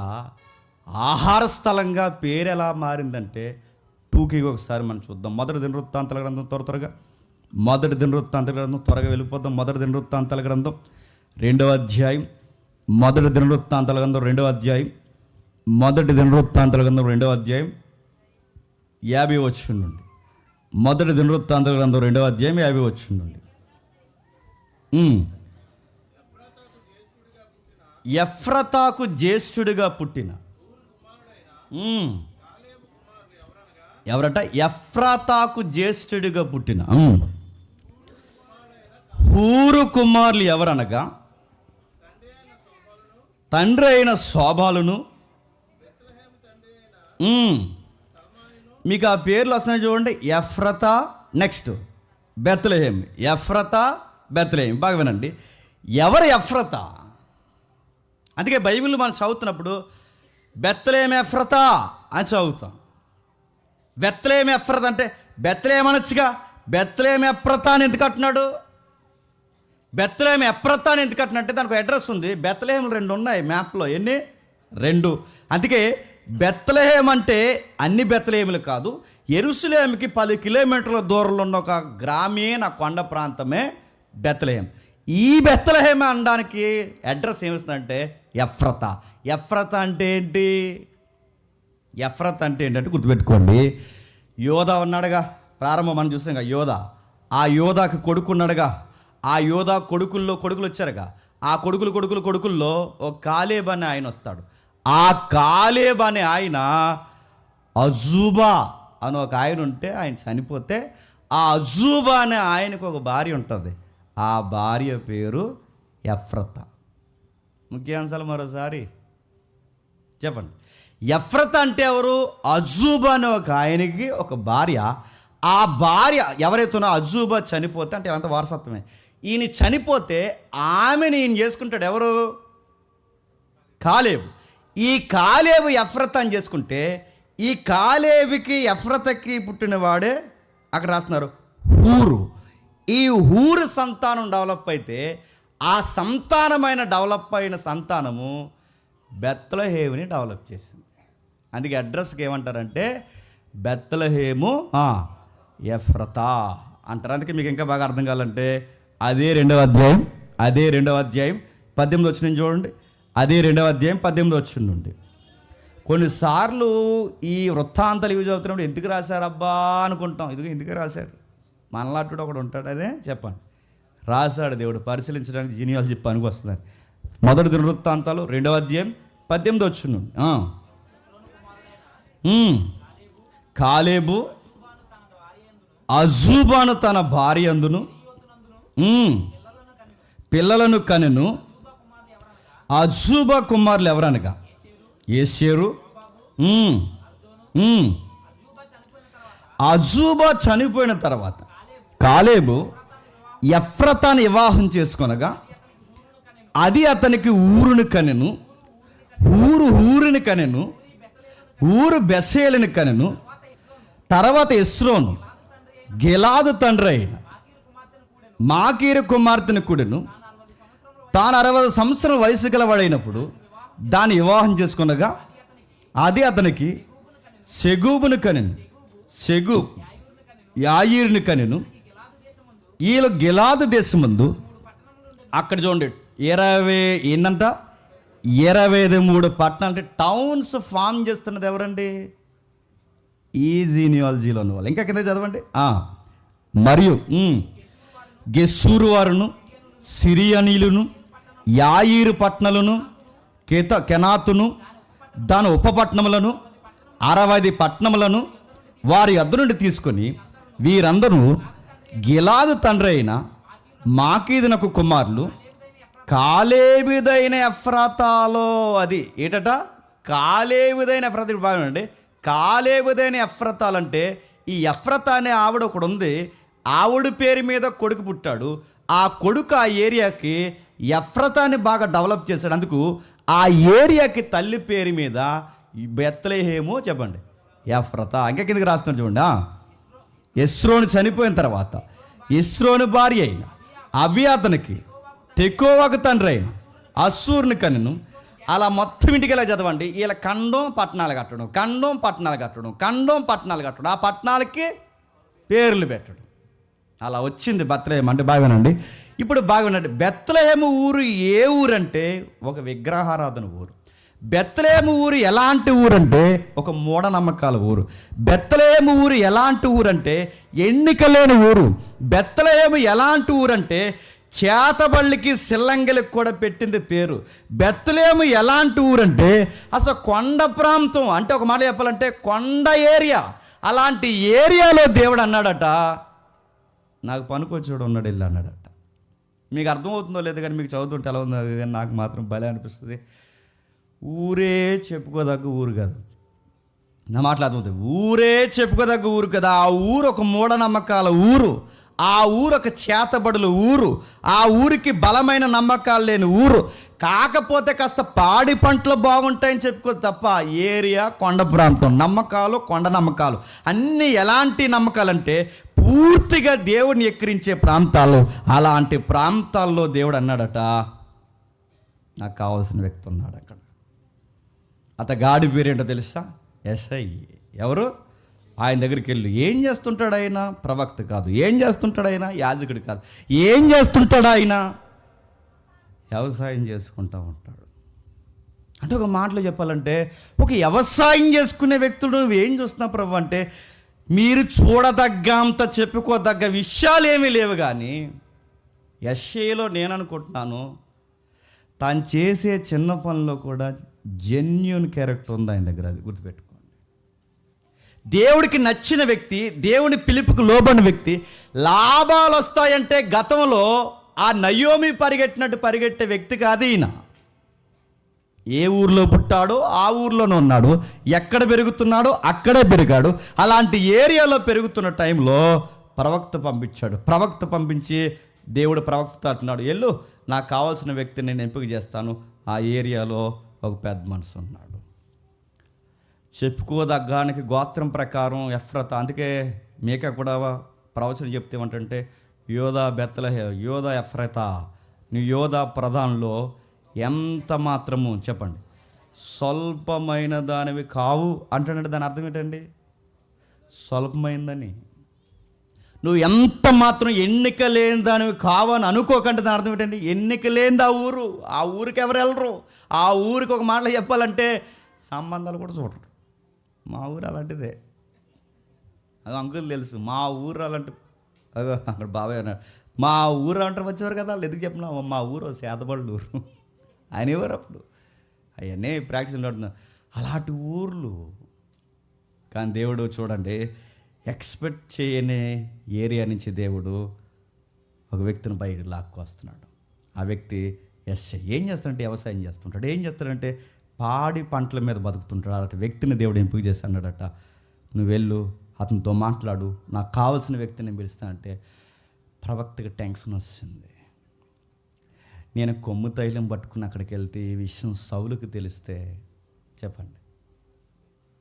ఆహార స్థలంగా పేరు ఎలా మారిందంటే టూకీగా ఒకసారి మనం చూద్దాం. మొదటి దినవృత్తాంతాల గ్రంథం త్వరగా వెళ్ళిపోదాం. మొదటి దినవృత్తాంతాల గ్రంథం 2వ అధ్యాయం. మొదటి దినవృత్తాంతాల గ్రంథం 2వ అధ్యాయం. మొదటి దినవృత్తాంతాల గ్రంథం 2వ అధ్యాయం 50 వచనం నుండి. మొదటి దినవృత్తాంతాల గ్రంథం 2వ అధ్యాయం 50 వచనం నుండి. ఎఫ్రతాకు జ్యేష్ఠుడిగా పుట్టిన ఎవరట? ఎఫ్రాతాకు జ్యేష్ఠుడిగా పుట్టిన హూరు కుమారులు ఎవరనగా తండ్రి అయిన శోభాలును. మీకు ఆ పేర్లు వస్తున్నాయి చూడండి. Ephrathah, next Bethlehem. Ephrathah, Bethlehem. బాగా వినండి. ఎవరు ఎఫ్రతా? అందుకే బైబిల్ మనం చదువుతున్నప్పుడు బెత్లెహేం ఎఫ్రతా అని చదువుతాం. బెత్లెహేం ఎఫ్రతా అంటే బెత్లెహేం అనొచ్చుగా. బెత్లెహేం ఎఫ్రతా అని ఎందుకు అంటున్నాడు? బెత్లెహేం ఎఫ్రతా అని ఎందుకు అంటున్నట్టే దానికి అడ్రస్ ఉంది. బెత్లెహేం 2 ఉన్నాయి మ్యాప్లో. ఎన్ని? 2. అందుకే బెత్లెహేం అంటే అన్ని బెత్లెహేములు కాదు, యెరూషలేముకి 10 కిలోమీటర్ల దూరంలో ఉన్న ఒక గ్రామీణ కొండ ప్రాంతమే బెత్లెహేం. ఈ బెత్లెహేం అనడానికి అడ్రస్ ఏమిస్తుందంటే ఎఫ్రతా. ఎఫ్రతా అంటే ఏంటి? ఎఫ్రతా అంటే ఏంటంటే గుర్తుపెట్టుకోండి, యోధా ఉన్నాడుగా, ప్రారంభం మనం చూసాం కదా యోధా. ఆ యోధాకి కొడుకున్నాడుగా. ఆ యోధా కొడుకులు వచ్చారుగా. ఆ కొడుకుల్లో ఒక కాలేబ్ అనే ఆయన వస్తాడు. ఆ కాలేబ్ అనే ఆయన అజూబా అని ఒక ఆయన ఉంటే ఆయన చనిపోతే ఆ అజూబా అనే ఆయనకు ఒక భార్య ఉంటుంది. ఆ భార్య పేరు ఎఫ్రతా. ముఖ్యాంశాలు మరోసారి చెప్పండి. ఎఫ్రతా అంటే ఎవరు? అజూబా అనే ఒక ఆయనకి ఒక భార్య. ఆ భార్య ఎవరైతే ఉన్నా అజూబా చనిపోతే అంటే అంత వారసత్వమే. ఈయన చనిపోతే ఆమెను ఈయన చేసుకుంటాడు. ఎవరు? కాలేబు. ఈ కాలేబు ఎఫ్రతా అని చేసుకుంటే ఈ కాలేబుకి ఎఫ్రతాకి పుట్టినవాడే అక్కడ రాస్తున్నారు హూరు. ఈ హూరు సంతానం డెవలప్ అయితే ఆ సంతానమైన డెవలప్ అయిన సంతానము బెత్లెహేముని డెవలప్ చేసింది. అందుకే అడ్రస్కి ఏమంటారంటే బెత్లెహేము ఎఫ్రతా అంటారు. అందుకే మీకు ఇంకా బాగా అర్థం కావాలంటే అదే రెండవ అధ్యాయం 18 వచ్చిన చూడండి. అదే 2:18 నుండి. కొన్నిసార్లు ఈ వృత్తాంతాలు ఇవి చదువుతున్నప్పుడు ఎందుకు రాశారు అబ్బా అనుకుంటాం. ఎందుకు రాశారు, మనలాంటి ఒకడు ఉంటాడనే చెప్పండి. రాశాడు దేవుడు పరిశీలించడానికి, జీనియాలజీ పనికి వస్తుందని. మొదటి దినవృత్తాంతాలు 2:18 నుండి. కాలేబు అజూబాను తన భార్య అందును పిల్లలను కనెను. అజూబా కుమారులు ఎవరనగా ఏషేరు. అజూబా చనిపోయిన తర్వాత కాలేబు ఎఫ్రతాను వివాహం చేసుకొనగా అది అతనికి ఊరుని కనెను. ఊరుని కనెను. ఊరు బెసేలుని కనెను. తర్వాత ఎస్రోను గిలాదు తండ్రి అయిన మాకీరు కుమార్తెను కూడెను. తాను 60 సంవత్సరం వయసు గలవాడైనప్పుడు దాన్ని వివాహం చేసుకునగా అది అతనికి సెగూబును కనెను. సెగూబ్ యాయీరుని కనెను. వీళ్ళు గిలాదు దేశమందు అక్కడ చూడండి 23 పట్టణాలు అంటే టౌన్స్ ఫామ్ చేస్తున్నది ఎవరండి? ఈ జీనియాలజీలో ఉన్న వాళ్ళు. ఇంకా కింద చదవండి. మరియు గెస్సూరు వారును సిరియనీలును యాయీరు పట్టణాలను కెనాతును దాని ఉపపట్టణములను 60 పట్టణములను వారి యొద్ద నుండి తీసుకొని వీరందరూ గిలాదు తండ్రి అయిన మాకీదునకు కుమారులు కాలేబుదైన ఎఫ్రాతాలో. అది ఏటట కాలేబుదైన ఎఫ్రాతా. బాగుందండి. కాలేబుదైన ఎఫ్రాతాలంటే ఈ ఎఫ్రతా అనే ఆవిడ ఒకడు ఉంది. ఆవిడ పేరు మీద కొడుకు పుట్టాడు. ఆ కొడుకు ఆ ఏరియాకి ఎఫ్రతాని బాగా డెవలప్ చేశాడు. అందుకు ఆ ఏరియాకి తల్లి పేరు మీద బెత్లెహేము చెప్పండి ఎఫ్రతా. ఇంకా కిందకి రాస్తున్నాడు చూడండి. ఎస్రోను చనిపోయిన తర్వాత ఎస్రోను భార్య అయిన అబి అతనికి తెకోవకు తండ్రి అయిన అస్సూరుని కనెను. అలా మొత్తం ఇంటికి ఇలా చదవండి. వీళ్ళ ఖండం పట్టణాలు కట్టడం, ఖండం పట్టణాలు కట్టడం, ఖండం పట్టణాలు కట్టడం, ఆ పట్టణాలకి పేర్లు పెట్టడం. అలా వచ్చింది బెత్లెహేము. అంటే బాగానండి. ఇప్పుడు బాగానండి. బెత్లెహేము ఊరు ఏ ఊరంటే ఒక విగ్రహారాధన ఊరు. బెత్లెహేము ఊరు ఎలాంటి ఊరంటే ఒక మూఢనమ్మకాల ఊరు. బెత్లెహేము ఊరు ఎలాంటి ఊరంటే ఎన్నిక లేని ఊరు. బెత్లెహేము ఎలాంటి ఊరంటే చేతబళ్ళకి సిల్లంగిలకు కూడా పెట్టింది పేరు. బెత్లెహేము ఎలాంటి ఊరంటే అసలు కొండ ప్రాంతం, అంటే ఒక మాట చెప్పాలంటే కొండ ఏరియా. అలాంటి ఏరియాలో దేవుడు అన్నాడట, నాకు పనికొచ్చాడు ఉన్నాడు ఇల్లు అన్నాడట. మీకు అర్థమవుతుందో లేదు కానీ మీకు చదువుతుంటే ఎలా ఉందో కానీ నాకు మాత్రం భలే అనిపిస్తుంది. ఊరే చెప్పుకోదగ్గ ఊరు కదా, నా మాటలు అర్థమవుతుంది. ఊరే చెప్పుకోదగ్గ ఊరు కదా. ఆ ఊరు ఒక మూఢనమ్మకాల ఊరు. ఆ ఊరు ఒక చేతబడుల ఊరు. ఆ ఊరికి బలమైన నమ్మకాలు లేని ఊరు. కాకపోతే కాస్త పాడి పంటలు బాగుంటాయని చెప్పుకో తప్ప ఏరియా కొండ ప్రాంతం, నమ్మకాలు కొండ నమ్మకాలు అన్నీ ఎలాంటి నమ్మకాలంటే పూర్తిగా దేవుడిని ఎక్కిరించే ప్రాంతాలు. అలాంటి ప్రాంతాల్లో దేవుడు అన్నాడట, నాకు కావాల్సిన వ్యక్తి ఉన్నాడు అక్కడ. అతగాడి పేరేంటో తెలుసా? ఎస్ఐ. ఎవరు? ఆయన దగ్గరికి వెళ్ళు. ఏం చేస్తుంటాడు ఆయన? ప్రవక్త కాదు. ఏం చేస్తుంటాడు ఆయన? యాజకుడు కాదు. ఏం చేస్తుంటాడు ఆయన? వ్యవసాయం చేసుకుంటూ ఉంటాడు. అంటే ఒక మాటలో చెప్పాలంటే ఒక వ్యవసాయం చేసుకునే వ్యక్తుడు నువ్వు ఏం చూస్తున్నావు ప్రభు అంటే మీరు చూడదగ్గ అంత చెప్పుకోదగ్గ విషయాలు ఏమీ లేవు. కానీ యెషయాలో నేను అనుకుంటున్నాను తాను చేసే చిన్న పనిలో కూడా జెన్యూన్ క్యారెక్టర్ ఉంది ఆయన దగ్గర. అది గుర్తుపెట్టుకోండి. దేవుడికి నచ్చిన వ్యక్తి, దేవుని పిలుపుకు లోబడిన వ్యక్తి. లాభాలు వస్తాయంటే గతంలో ఆ నయోమి పరిగెట్టినట్టు పరిగెట్టే వ్యక్తి కాదు ఈయన. ఏ ఊర్లో పుట్టాడో ఆ ఊర్లోనే ఉన్నాడు, ఎక్కడ పెరుగుతున్నాడో అక్కడే పెరిగాడు. అలాంటి ఏరియాలో పెరుగుతున్న టైంలో ప్రవక్త పంపించాడు. ప్రవక్త పంపించి దేవుడు ప్రవక్తతో అంటున్నాడు, ఎల్లు నాకు కావాల్సిన వ్యక్తిని నేను ఎంపిక చేస్తాను. ఆ ఏరియాలో ఒక పెద్ద మనిషి ఉన్నాడు. చెప్పుకోదగ్గానికి గోత్రం ప్రకారం ఎఫ్రతా. అందుకే మీకా కూడా ప్రవచనం చెప్తే ఏమంటే యోధా బెత్లెహేము, యోధా ఎఫ్రతా, నీ యోధా ప్రధానంలో ఎంత మాత్రము చెప్పండి స్వల్పమైన దానివి కావు అంటున్నాడు. దాని అర్థం ఏంటండి? స్వల్పమైందని. నువ్వు ఎంత మాత్రం ఎన్నిక లేని దానివి కావని అనుకోకంటే దాని అర్థం ఏంటండి? ఎన్నిక లేనిది ఆ ఊరికి ఎవరు వెళ్ళరు. ఆ ఊరికి ఒక మాటలో చెప్పాలంటే సంబంధాలు కూడా చూడరు. మా ఊరు అలాంటిదే. అది అంకుల్ తెలుసు, మా ఊరు అలాంటి. అదో అక్కడ బాబాయ్ అన్నాడు, మా ఊరు అంటారు వచ్చేవారు కదా, వాళ్ళు ఎందుకు చెప్పినా మా ఊరు సేదబళ్ళు ఊరు అనేవారు అప్పుడు. అవన్నీ ప్రాక్టీస్ ఆడుతున్నారు అలాంటి ఊర్లు. కానీ దేవుడు చూడండి, ఎక్స్పెక్ట్ చేయని ఏరియా నుంచి దేవుడు ఒక వ్యక్తిని బయట లాక్కొస్తున్నాడు. ఆ వ్యక్తి ఎస్ఐ. ఏం చేస్తాడంటే వ్యవసాయం చేస్తుంటాడు. ఏం చేస్తాడంటే పాడి పంటల మీద బతుకుతుంటాడు. అలాంటి వ్యక్తిని దేవుడు ఎంపిక చేసి అన్నాడట, నువ్వు వెళ్ళు, అతనితో మాట్లాడు, నాకు కావాల్సిన వ్యక్తిని పిలుస్తానంటే ప్రవక్తకి టెన్షన్ వస్తుంది. నేను కొమ్ము తైలం పట్టుకుని అక్కడికి వెళ్తే ఈ విషయం సౌలుకి తెలిస్తే చెప్పండి,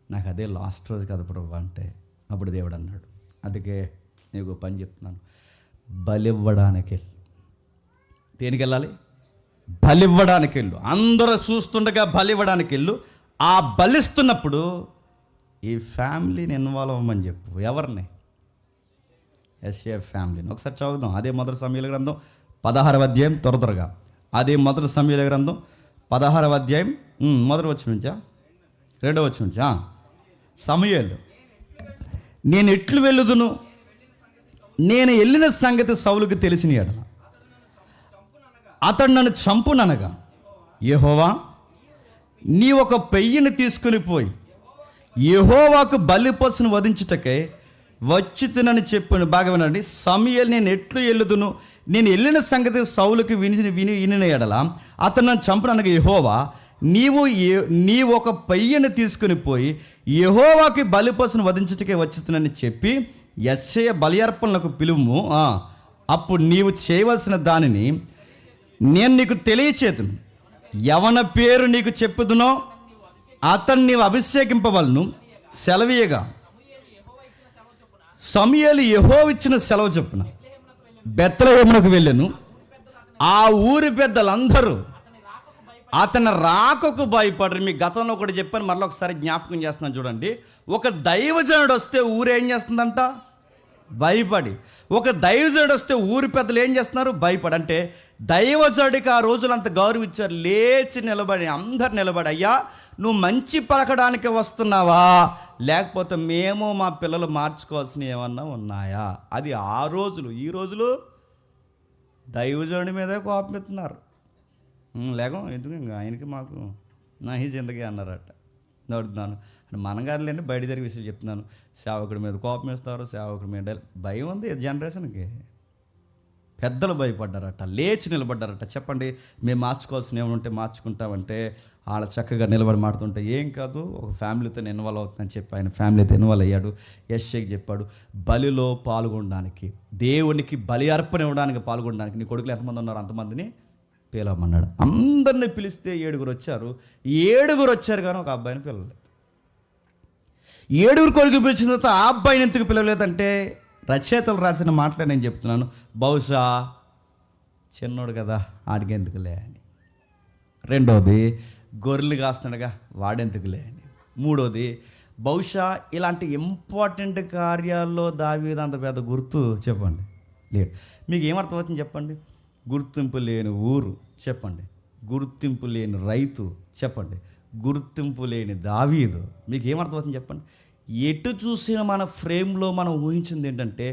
నాకు అదే లాస్ట్ రోజు కదా ప్రభు అంటే. అప్పుడు దేవుడు అన్నాడు, అందుకే నీకు పని చెప్తున్నాను, బలివ్వడానికి వెళ్ళు. దేనికి వెళ్ళాలి? బలివ్వడానికి వెళ్ళు. అందరూ చూస్తుండగా బలివ్వడానికి వెళ్ళు. ఆ బలిస్తున్నప్పుడు ఈ ఫ్యామిలీని ఇన్వాల్వ్ అవ్వమని చెప్పు. ఎవరిని? ఎస్ఏ ఫ్యామిలీని. ఒకసారి చదువుదాం. అదే మొదటి సమూయేలు గ్రంథం 16వ అధ్యాయం, త్వరగా. అదే మొదటి సమూయేలు గ్రంథం 16వ అధ్యాయం మొదటి వచనం నుంచా 2వ వచనం నుంచా. సమూయేలు, నేను ఎట్లు వెళ్ళుదును, నేను వెళ్ళిన సంగతి సౌలుకు తెలిసిన ఎడల అతడు నన్ను చంపుననగా, యెహోవా నీ ఒక పెయ్యిని తీసుకుని పోయి యెహోవాకు బలిపశును వధించుటకై వచ్చి తినని చెప్పాను. బాగా వినండి. సమూయేలు, నేను ఎట్లు వెళ్ళుదును, నేను వెళ్ళిన సంగతి సౌలుకి వినిన ఎడల అతను నన్ను చంపుననగా, యెహోవా నీవు ఒక పెయ్యిని తీసుకుని పోయి యెహోవాకి బలిపశును వధించుటకే వచ్చుతునని చెప్పి యెష్షయి బలి అర్పణలకు పిలువుము. అప్పుడు నీవు చేయవలసిన దానిని నేను నీకు తెలియచేతును. యవన పేరు నీకు చెప్పుదునో అతన్ని నీవు అభిషేకింపవలను సెలవీయగా, సమూయేలు యెహోవా ఇచ్చిన సెలవు చొప్పున బెత్లెహేమునకు వెళ్ళెను. ఆ ఊరి పెద్దలందరూ అతని రాకకు భయపడరు. మీ గతంలో కూడా చెప్పాను, మరలా ఒకసారి జ్ఞాపకం చేస్తున్నాను చూడండి. ఒక దైవజనుడు వస్తే ఊరు ఏం చేస్తుందంట? భయపడి. ఒక దైవజనుడు వస్తే ఊరి పెద్దలు ఏం చేస్తున్నారు? భయపడి. అంటే దైవజనుడికి ఆ రోజులు అంత గౌరవం ఇచ్చారు. లేచి నిలబడి, అందరు నిలబడి, అయ్యా నువ్వు మంచి పలకడానికి వస్తున్నావా, లేకపోతే మేము మా పిల్లలు మార్చుకోవాల్సిన ఏమన్నా ఉన్నాయా? అది ఆ రోజులు. ఈ రోజులు దైవజనుడి మీదే కోపం ఎత్తున్నారు. లేకం ఎందుకు ఇంకా ఆయనకి మాకు నా హీ జిందగీ అన్నారట. నడుతున్నాను అంటే మనం కాదులేండి, బయట జరిగే విషయాలు చెప్తున్నాను. సేవకుడి మీద కోపం వేస్తారు, సేవకుడి మీద భయం ఉంది జనరేషన్కి. పెద్దలు భయపడ్డారట, లేచి నిలబడ్డారట. చెప్పండి, మేము మార్చుకోవాల్సిన ఏమైనా ఉంటే మార్చుకుంటామంటే వాళ్ళ చక్కగా నిలబడి మాడుతుంటే ఏం కాదు, ఒక ఫ్యామిలీతో ఇన్వాల్వ్ అవుతుందని చెప్పి ఆయన ఫ్యామిలీతో ఇన్వాల్వ్ అయ్యాడు. యెష్షయికి చెప్పాడు, బలిలో పాల్గొనడానికి, దేవునికి బలి అర్పణ ఇవ్వడానికి పాల్గొనడానికి నీ కొడుకులు ఎంతమంది ఉన్నారు అంతమందిని పిలవమన్నాడు. అందరిని పిలిస్తే 7 వచ్చారు. 7 వచ్చారు కానీ ఒక అబ్బాయిని పిలవలేదు. 7 కొడుకు పిలిచిన తర్వాత ఆ అబ్బాయిని ఎందుకు పిలవలేదంటే రచయితలు రాసిన మాటలే నేను చెప్తున్నాను. బహుశా చిన్నోడు కదా ఆడికి ఎందుకులే అని. రెండోది, గొర్రెలు కాస్తున్నాడుగా వాడెందుకులే అని. మూడోది, బహుశా ఇలాంటి ఇంపార్టెంట్ కార్యాల్లో దావీదు అంత పెద్ద గుర్తు చెప్పండి లేడు. మీకు ఏమర్థమవుతుంది చెప్పండి? గుర్తింపు లేని ఊరు చెప్పండి, గుర్తింపు లేని రైతు చెప్పండి, గుర్తింపు లేని దావీదు. మీకు ఏమర్థమవుతుంది చెప్పండి? ఎటు చూసిన మన ఫ్రేమ్లో మనం ఊహించింది ఏంటంటే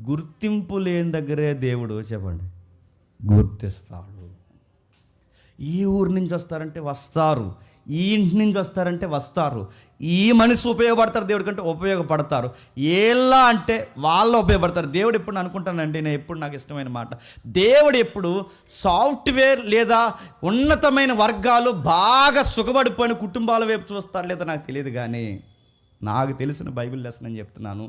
గుర్తింపు లేని దగ్గరే దేవుడు చెప్పండి గుర్తిస్తాడు. ఈ ఊరి నుంచి వస్తారంటే వస్తారు, ఈ ఇంటి నుంచి వస్తారంటే వస్తారు, ఈ మనిషి ఉపయోగపడతారు దేవుడి కంటే ఉపయోగపడతారు, ఎలా అంటే వాళ్ళు ఉపయోగపడతారు. దేవుడు ఎప్పుడు అనుకుంటానండి, నేను ఎప్పుడు నాకు ఇష్టమైన మాట, దేవుడు ఎప్పుడు సాఫ్ట్వేర్ లేదా ఉన్నతమైన వర్గాలు బాగా సుఖపడిపోయిన కుటుంబాల వైపు చూస్తారు లేదా నాకు తెలియదు, కానీ నాకు తెలిసిన బైబిల్ లెసన్ అని చెప్తున్నాను.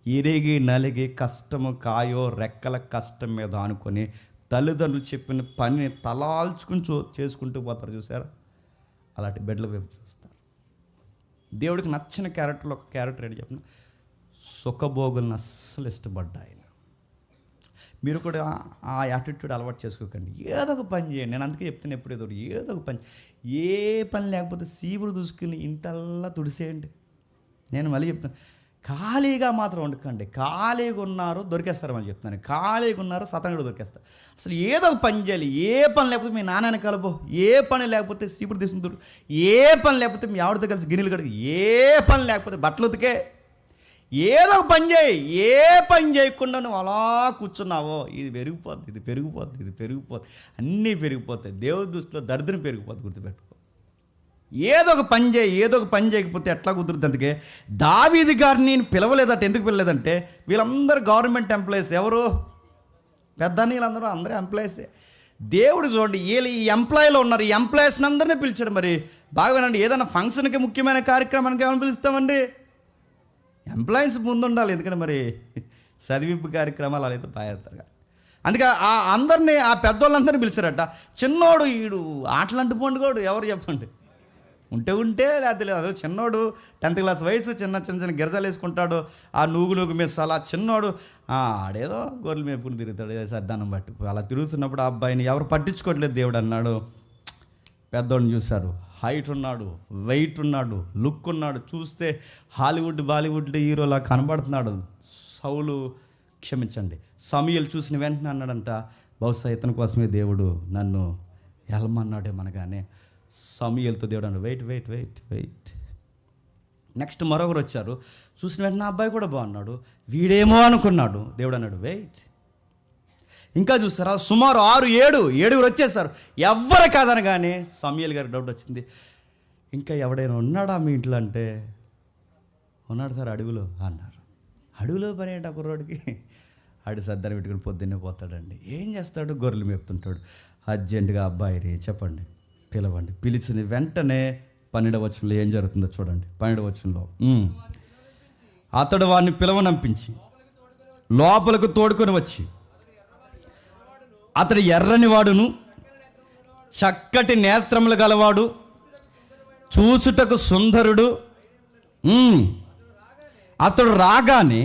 ఇరిగి నలిగి కష్టము కాయో రెక్కల కష్టం మీద అనుకొని తల్లిదండ్రులు చెప్పిన పనిని తలాల్చుకుని చేసుకుంటూ పోతారు చూసారా, అలాంటి బెడ్ల వైపు చూస్తారు. దేవుడికి నచ్చిన క్యారెక్టర్లో ఒక క్యారెక్టర్ ఏంటి చెప్పిన, సుఖభోగులను అస్సలు ఇష్టపడ్డా ఆయన. మీరు కూడా ఆ యాటిట్యూడ్ అలవాటు చేసుకోకండి. ఏదో ఒక పని చేయండి. నేను అందుకే చెప్తాను ఎప్పుడు ఏదో ఒక పని. ఏ పని లేకపోతే సీపురు దూసుకుని ఇంటల్లా తుడిసేయండి. నేను మళ్ళీ చెప్తాను, ఖాళీగా మాత్రం ఉండకండి. ఖాళీగా ఉన్నారు దొరికేస్తారు, మళ్ళీ చెప్తాను. ఖాళీగా ఉన్నారు సతంగా దొరికేస్తారు. అసలు ఏదో ఒక పని చేయాలి. ఏ పని లేకపోతే మీ నాన్నని కలపో, ఏ పని లేకపోతే సీపురు తీసుకుంటారు, ఏ పని లేకపోతే మీ ఆవిడతో కలిసి గిన్నెలు కడుగు, ఏ పని లేకపోతే బట్టలు ఉతికే, ఏదో ఒక పని చేయి. ఏ పని చేయకుండా నువ్వు అలా కూర్చున్నావో ఇది పెరిగిపోద్ది, ఇది పెరిగిపోద్ది, ఇది పెరిగిపోద్ది, అన్నీ పెరిగిపోతాయి. దేవుడి దృష్టిలో దరిద్రం పెరిగిపోద్ది, గుర్తుపెట్టుకో. ఏదో ఒక పని చేయి. ఏదో ఒక పని చేయకపోతే ఎట్లా కుదురుతుంది? అందుకే దావీదు గారిని పిలవలేదట. ఎందుకు పిలవలేదంటే వీళ్ళందరూ గవర్నమెంట్ ఎంప్లాయీస్. ఎవరు పెద్ద వీళ్ళందరూ అందరూ ఎంప్లాయీసే. దేవుడు చూడండి, వీళ్ళు ఈ ఎంప్లాయీలో ఉన్నారు. ఈ ఎంప్లాయీస్ని అందరినీ పిలిచాడు. మరి బాగా వినండి, ఏదైనా ఫంక్షన్కి ముఖ్యమైన కార్యక్రమానికి ఏమైనా పిలుస్తామండి? ఎంప్లాయీస్ ముందు ఉండాలి. ఎందుకంటే మరి చదివింపు కార్యక్రమాలు అలా అయితే బాగా. అందుకే ఆ అందరినీ, ఆ పెద్దోళ్ళందరినీ పిలిచారట. చిన్నోడు ఈడు ఆటలంటి పండుగోడు ఎవరు చెప్పండి? ఉంటే లేకపోతే లేదు. అదే చిన్నోడు 10th క్లాస్ వయసు, చిన్న చిన్న గిరజాలు వేసుకుంటాడు. ఆ నూగు మిస్ అలా చిన్నోడు ఆడేదో గొర్రెలు మేపుకుని తిరుగుతాడు సర్దానం బట్టి. అలా తిరుగుతున్నప్పుడు ఆ అబ్బాయిని ఎవరు పట్టించుకోవట్లేదు. దేవుడు అన్నాడు, పెద్దోడిని చూశారు. హైట్ ఉన్నాడు, వెయిట్ ఉన్నాడు, లుక్ ఉన్నాడు. చూస్తే హాలీవుడ్ బాలీవుడ్ హీరోలా కనబడుతున్నాడు. సౌలు సమూయేలు చూసిన వెంటనే అన్నాడంట, బహుశా ఇతని కోసమే దేవుడు నన్ను వెళ్ళమన్నాడేమనగానే సమూయేలుతో దేవుడు అన్నాడు, వెయిట్. నెక్స్ట్ మరొకరు వచ్చారు. చూసిన వెంటనే అబ్బాయి కూడా బాగున్నాడు. వీడేమో అనుకున్నాడు. దేవుడు అన్నాడు, వెయిట్. ఇంకా చూస్తారా, సుమారు 6-7 వచ్చేసారు. ఎవ్వరు కాదనగానే సమూయేలు గారికి డౌట్ వచ్చింది, ఇంకా ఎవడైనా ఉన్నాడా మీ ఇంట్లో అంటే, ఉన్నాడు సార్ అడవిలో అన్నారు. అడవిలో పని ఏంటి ఆ కుర్రోడికి? ఆడు సర్దాన్ని పెట్టుకుని పొద్దున్నే పోతాడండి. ఏం చేస్తాడు? గొర్రెలు మేపుతుంటాడు. అర్జెంటుగా అబ్బాయిని చెప్పండి, పిలవండి. పిలిచిన వెంటనే 12వ వచనంలో ఏం జరుగుతుందో చూడండి. 12వ వచనంలో అతడు వాడిని పిలవనంపించి లోపలకు తోడుకొని వచ్చి, అతడు ఎర్రని వాడును, చక్కటి నేత్రములు గలవాడు, చూసుటకు సుందరుడు. అతడు రాగానే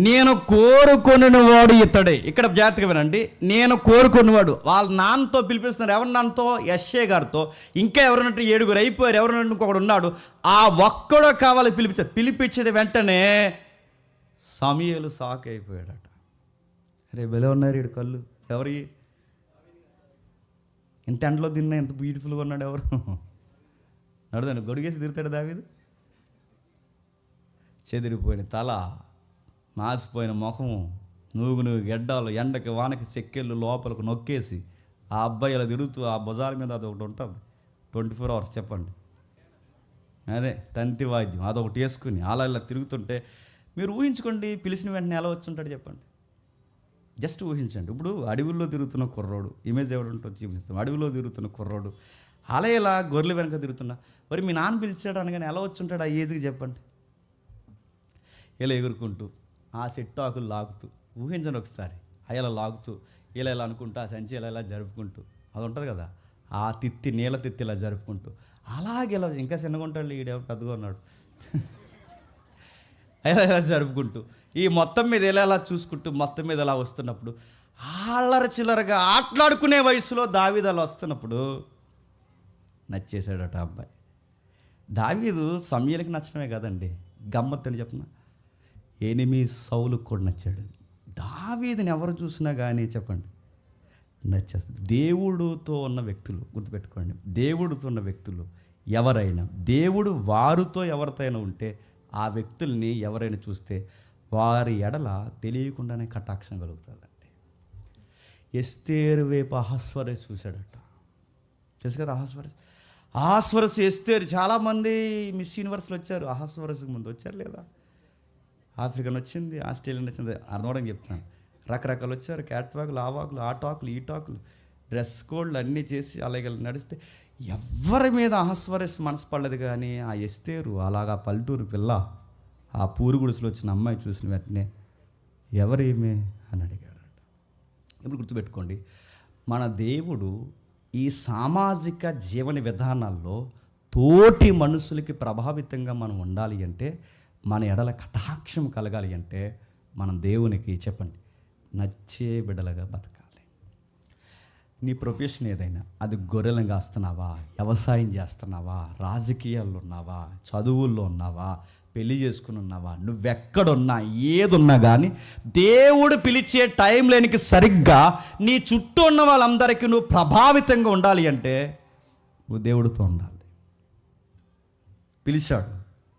నేను కోరుకొనివాడు ఇతడే. ఇక్కడ జాగ్రత్తగా వినండి, నేను కోరుకున్నవాడు. వాళ్ళ నాన్నతో పిలిపిస్తున్నారు. ఎవరి నాన్నతో? యెష్షయి గారితో. ఇంకా ఎవరన్నట్టు 7 అయిపోయారు. ఎవరన్నట్టు ఇంకొకడు ఉన్నాడు. ఆ ఒక్కడో కావాలి పిలిపించారు. పిలిపించిన వెంటనే సమూయేలు షాక్ అయిపోయాడట. రే బెలే ఉన్నారు ఈడు కళ్ళు. ఎవరి ఇంత ఎండలో తిన్నా ఎంత బ్యూటిఫుల్గా ఉన్నాడు ఎవరు? నడుదండి, గొడిగేసి తిరుగుతాడు దావీదు. చెదిరిపోయిన తల, మాసిపోయిన ముఖము, నూగు గెడ్డాలు, ఎండకి వానకి చెక్కెళ్ళు లోపలకు నొక్కేసి ఆ అబ్బాయి ఇలా తిరుగుతూ ఆ భుజాల మీద అదొకటి ఉంటుంది 24 hours. చెప్పండి, అదే తంతి వాయిద్యం అదొకటి వేసుకుని అలా ఇలా తిరుగుతుంటే మీరు ఊహించుకోండి, పిలిచిన వెంటనే ఎలా వచ్చుంటాడు చెప్పండి. జస్ట్ ఊహించండి. ఇప్పుడు అడవుల్లో తిరుగుతున్న కుర్రోడు, ఇమేజ్ ఎవరు ఉంటుంది చూపిస్తాం. అడవిలో తిరుగుతున్న కుర్రోడు అలా ఇలా గొర్రెల వెనక తిరుగుతున్నా, మరి మీ నాన్న పిలిచాడు అనగానే ఎలా వచ్చుంటాడు ఆ ఏజ్కి చెప్పండి. ఇలా ఎగురుకుంటూ ఆ చెట్టు ఆకులు లాగుతూ, ఊహించండి ఒకసారి. ఇలా లాగుతూ ఇలా అనుకుంటూ ఆ సంచి ఇలా జరుపుకుంటూ, అది ఉంటుంది కదా, ఆ తిత్తి నీళ్ళ తిత్తి ఇలా జరుపుకుంటూ అలాగే ఇలా, ఇంకా చిన్నగా ఉంటాడు ఈడెవరు పెద్దగా ఉన్నాడు, ఇలా జరుపుకుంటూ ఈ మొత్తం మీద ఇలా చూసుకుంటూ మొత్తం మీద ఇలా వస్తున్నప్పుడు, అల్లర చిల్లరగా ఆటలాడుకునే వయసులో దావీదు అలా వస్తున్నప్పుడు నచ్చేసాడట అబ్బాయి. దావీదు సమూయేలుకి నచ్చడమే కదండి, గమ్మత్తని చెప్పిన సౌలుకు కూడా నచ్చాడు. దావీదుని ఎవరు చూసినా కానీ చెప్పండి నచ్చేస్తుంది. దేవుడితో ఉన్న వ్యక్తులు గుర్తుపెట్టుకోండి, దేవుడితో ఉన్న వ్యక్తులు ఎవరైనా, దేవుడు వారితో ఎవరితో అయినా ఉంటే ఆ వ్యక్తుల్ని ఎవరైనా చూస్తే వారి ఎడల తెలియకుండానే కటాక్షం కలుగుతుందండి. ఎస్తేరు వైపు అహస్వరస్ చూశాడట. తెలుసు కదా అహస్వరస్ ఎస్తేరు. చాలామంది మిస్ యూనివర్స్లో వచ్చారు, అహస్వరస్కి ముందు వచ్చారు లేదా? ఆఫ్రికన్ వచ్చింది, ఆస్ట్రేలియన్ వచ్చింది, అర్థమవడం చెప్తాను. రకరకాలు వచ్చారు, క్యాట్వాకులు, ఆవాకులు, ఆటాకులు, ఈటాకులు, డ్రెస్ కోడ్లు అన్నీ చేసి అలాగే నడిస్తే ఎవరి మీద అహస్వరస్ మనసు పడలేదు. కానీ ఆ ఎస్తేరు అలాగా పల్లెటూరు పిల్ల ఆ పూరు గుడిసెలో వచ్చిన అమ్మాయి చూసిన వెంటనే ఎవరేమే అని అడిగాడట. ఇప్పుడు గుర్తుపెట్టుకోండి, మన దేవుడు ఈ సామాజిక జీవన విధానాల్లో తోటి మనుషులకి ప్రభావితంగా మనం ఉండాలి అంటే, మన ఎడల కటాక్షం కలగాలి అంటే మనం దేవునికి చెప్పండి నచ్చే బిడ్డలుగా బతకాలి. నీ ప్రొఫెషన్ ఏదైనా, అది గొర్రెలను కాస్తున్నావా, వ్యవసాయం చేస్తున్నావా, రాజకీయాల్లో ఉన్నావా, చదువుల్లో ఉన్నావా, పెళ్లి చేసుకుని ఉన్నావా, నువ్వెక్కడున్నా ఏదున్నా కానీ దేవుడు పిలిచే టైం లేనికి సరిగ్గా నీ చుట్టూ ఉన్న వాళ్ళందరికీ నువ్వు ప్రభావితంగా ఉండాలి అంటే నువ్వు దేవుడితో ఉండాలి. పిలిచాడు,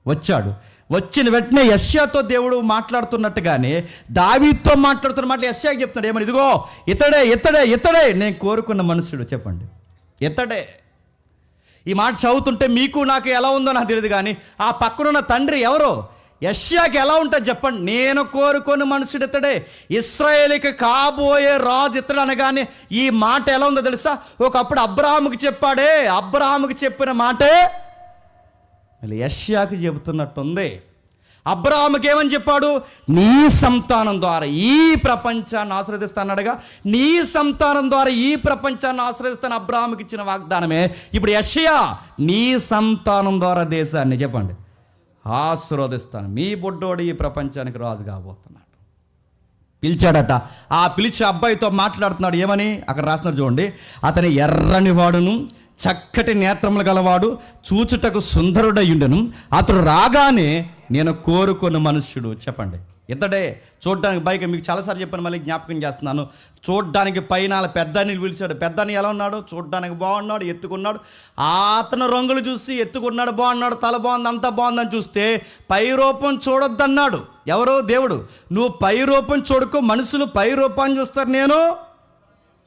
వచ్చాడు, వచ్చిన వెంటనే యెషయాతో దేవుడు మాట్లాడుతున్నట్టుగానే దావీదుతో మాట్లాడుతున్న మాటలు యెషయాకి చెప్తున్నాడు. ఏమని? ఇదిగో ఇతడే ఇతడే ఇతడే నేను కోరుకున్న మనుషుడు. చెప్పండి, ఇతడే. ఈ మాట చదువుతుంటే మీకు నాకు ఎలా ఉందో నాకు తెలియదు, కానీ ఆ పక్కనున్న తండ్రి ఎవరో యెషయాకి ఎలా ఉంటుంది చెప్పండి. నేను కోరుకున్న మనుషుడు ఇతడే, ఇశ్రాయేలుకి కాబోయే రాజు ఇతడు అనగానే ఈ మాట ఎలా ఉందో తెలుసా? ఒకప్పుడు అబ్రహాముకి చెప్పాడే, అబ్రహాముకి చెప్పిన మాటే మళ్ళీ యెషయాకి చెబుతున్నట్టుంది. అబ్రహాముకి ఏమని చెప్పాడు? నీ సంతానం ద్వారా ఈ ప్రపంచాన్ని ఆశీర్వదిస్తానడగా, నీ సంతానం ద్వారా ఈ ప్రపంచాన్ని ఆశీర్వదిస్తాను అబ్రహాముకి ఇచ్చిన వాగ్దానమే ఇప్పుడు యెషయా నీ సంతానం ద్వారా దేశాన్ని చెప్పండి ఆశీర్వదిస్తాను. మీ బొడ్డోడు ఈ ప్రపంచానికి రాజు కాబోతున్నాడు. పిలిచాడట. ఆ పిలిచే అబ్బాయితో మాట్లాడుతున్నాడు. ఏమని అక్కడ రాస్తున్నారు చూడండి. అతని ఎర్రని వాడును, చక్కటి నేత్రములు గలవాడు, చూచుటకు సుందరుడయ్యుండెను. అతడు రాగానే నేను కోరుకున్న మనుష్యుడు. చెప్పండి, ఇతడే. చూడ్డానికి పైకి మీకు చాలాసార్లు చెప్పాను, మళ్ళీ జ్ఞాపకం చేస్తున్నాను. చూడ్డానికి పైన పెద్దని పిలిచాడు. పెద్దని ఎలా ఉన్నాడు? చూడ్డానికి బాగున్నాడు, ఎత్తుకున్నాడు. అతను రంగులు చూసి ఎత్తుకున్నాడు, బాగున్నాడు, తల బాగుంది, అంతా బాగుందని చూస్తే పై రూపం చూడొద్దన్నాడు. ఎవరు? దేవుడు. నువ్వు పై రూపం చూడకు, మనుషులు పై రూపాన్ని చూస్తారు, నేను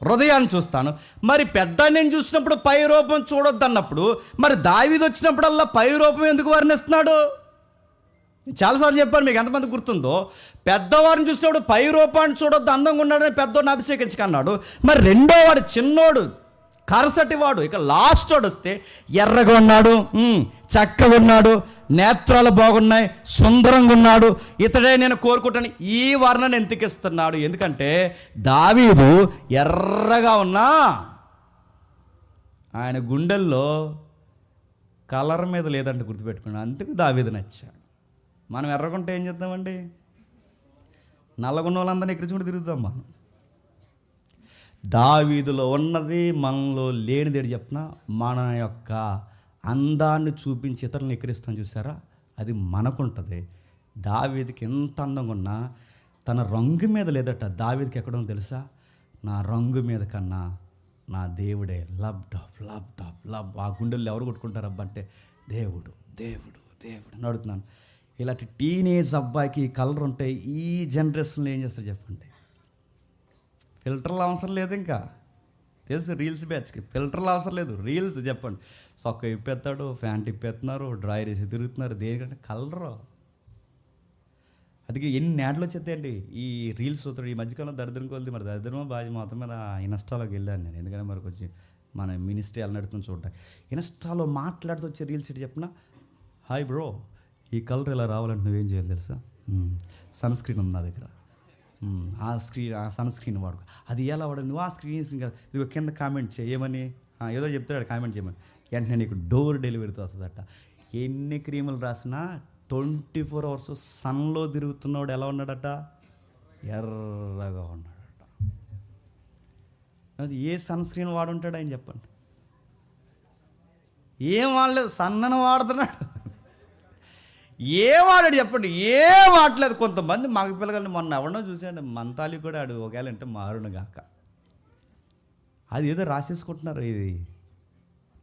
హృదయాన్ని చూస్తాను. మరి పెద్ద నేను చూసినప్పుడు పై రూపం చూడొద్దు అన్నప్పుడు, మరి దావీదు వచ్చినప్పుడల్లా పై రూపం ఎందుకు వర్ణిస్తున్నాడు? చాలాసార్లు చెప్పాను, మీకు ఎంతమంది గుర్తుందో. పెద్దవాడిని చూసినప్పుడు పై రూపాన్ని చూడొద్దు, అందంగా ఉన్నాడని పెద్దోడిని అభిషేకించుకున్నాడు. మరి రెండో వాడు చిన్నోడు, కరసటి వాడు, ఇక లాస్ట్ వాడు వస్తే ఎర్రగా ఉన్నాడు, చక్కగా ఉన్నాడు, నేత్రాలు బాగున్నాయి, సుందరంగా ఉన్నాడు, ఇతడే నేను కోరుకుంటాను. ఈ వర్ణన ఎందుకు ఇస్తున్నాడు? ఎందుకంటే దావీదు ఎర్రగా ఉన్నా ఆయన గుండెల్లో కలర్ మీద లేదంటే గుర్తుపెట్టుకున్నాడు. అందుకు దావీదు నచ్చాడు. మనం ఎర్రగుంటే ఏం చేద్దామండి? నల్లగున్న వాళ్ళందరినీ ఎక్కించుకుంటూ తిరుగుతాం మనం. దావీదులో ఉన్నది మనలో లేనిదేడు చెప్పిన మన యొక్క అందాన్ని చూపించి ఇతరులను ఎక్కిరిస్తాం చూసారా, అది మనకుంటుంది. దావీదుకి ఎంత అందంగా ఉన్నా తన రంగు మీద లేదట. దావీదుకి ఎక్కడో తెలుసా? నా రంగు మీద కన్నా నా దేవుడే లబ్డ్ ఆఫ్ లబ్డ్ ఆఫ్ లవ్. ఆ గుండెల్లో ఎవరు కొట్టుకుంటారు అబ్బా అంటే దేవుడు దేవుడు దేవుడు అని అడుగుతున్నాను. ఇలాంటి టీనేజ్ అబ్బాయికి కలర్ ఉంటే ఈ జనరేషన్లో ఏం చేస్తారు చెప్పండి? ఫిల్టర్లు అవసరం లేదు. ఇంకా తెలుసు రీల్స్ బ్యాచ్కి ఫిల్టర్లు అవసరం లేదు. రీల్స్ చెప్పండి, సొక్క ఇప్పేస్తాడు, ప్యాంట్ ఇప్పేస్తున్నారు, డ్రైర్ వేసి తిరుగుతున్నారు. దేనికంటే కలరు. అది ఎన్ని యాడ్లు వచ్చేస్తాయండి ఈ రీల్స్ చూస్తాడు. ఈ మధ్యకాలంలో దరిద్రం కొలిది, మరి దరిద్రమో బాజీ మొత్తం మీద ఇన్స్టాలోకి వెళ్ళాను నేను. ఎందుకంటే మరి కొంచెం మన మినిస్ట్రీ ఎలా నడుతుంది చూడటానికి. ఇన్స్టాలో మాట్లాడుతూ వచ్చే రీల్స్ ఏంటి చెప్పిన, హాయ్ బ్రో, ఈ కలర్ ఇలా రావాలంటే నువ్వేం చేయాలి తెలుసా? సన్ స్క్రీన్ ఉంది నా దగ్గర, ఆ సన్ స్క్రీన్ వాడు. అది ఎలా వాడు? నువ్వు ఆ స్క్రీన్ కదా, ఇది కింద కామెంట్ చేయమని ఏదో చెప్తాడు, కామెంట్ చేయమని. వెంటనే నీకు డోర్ డెలివరీతో వస్తుందట. ఎన్ని క్రీములు రాసినా 24 hours సన్లో తిరుగుతున్నవాడు ఎలా ఉన్నాడట? ఎర్రగా ఉన్నాడట. అది ఏ సన్ స్క్రీన్ వాడుంటాడు ఆయన చెప్పండి? ఏం వాడలేదు, సన్నను వాడుతున్నాడు. ఏ వాడాడు చెప్పండి? ఏం వాడలేదు. కొంతమంది మగ పిల్లగాని మొన్న ఎవరినో చూసాడు, మంతాలి కూడా ఆడు ఒకవేళ అంటే మారును గాక. అది ఏదో రాసేసుకుంటున్నారు. ఇది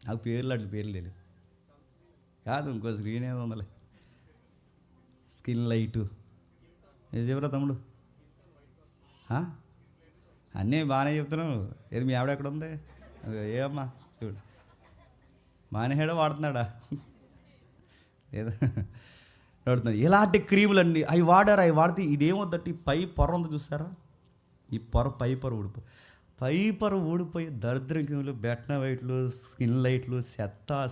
నాకు పేర్లు అట్లా పేర్లు తెలియదు కాదు. ఇంకో స్క్రీన్ ఏదో ఉందలే, స్కిన్ లైటు. ఏది చెప్పరా తమ్ముడు? అన్నీ బాగానే చెప్తున్నావు. ఏది మీ ఆవిడ ఎక్కడ ఉంది? ఏమమ్మా చూడు, మానేహాడో వాడుతున్నాడా ఏదో వాడుతున్నాడు. ఇలాంటి క్రీములన్నీ అవి వాడారు. అవి వాడితే ఇదేమొద్దంటే ఈ పై పొర ఉంది చూస్తారా, ఈ పై పొర ఊడిపోయి, పై పొర ఊడిపోయి దరిద్ర క్రీములు, బెట్న వైట్లు, స్కిన్ లైట్లు,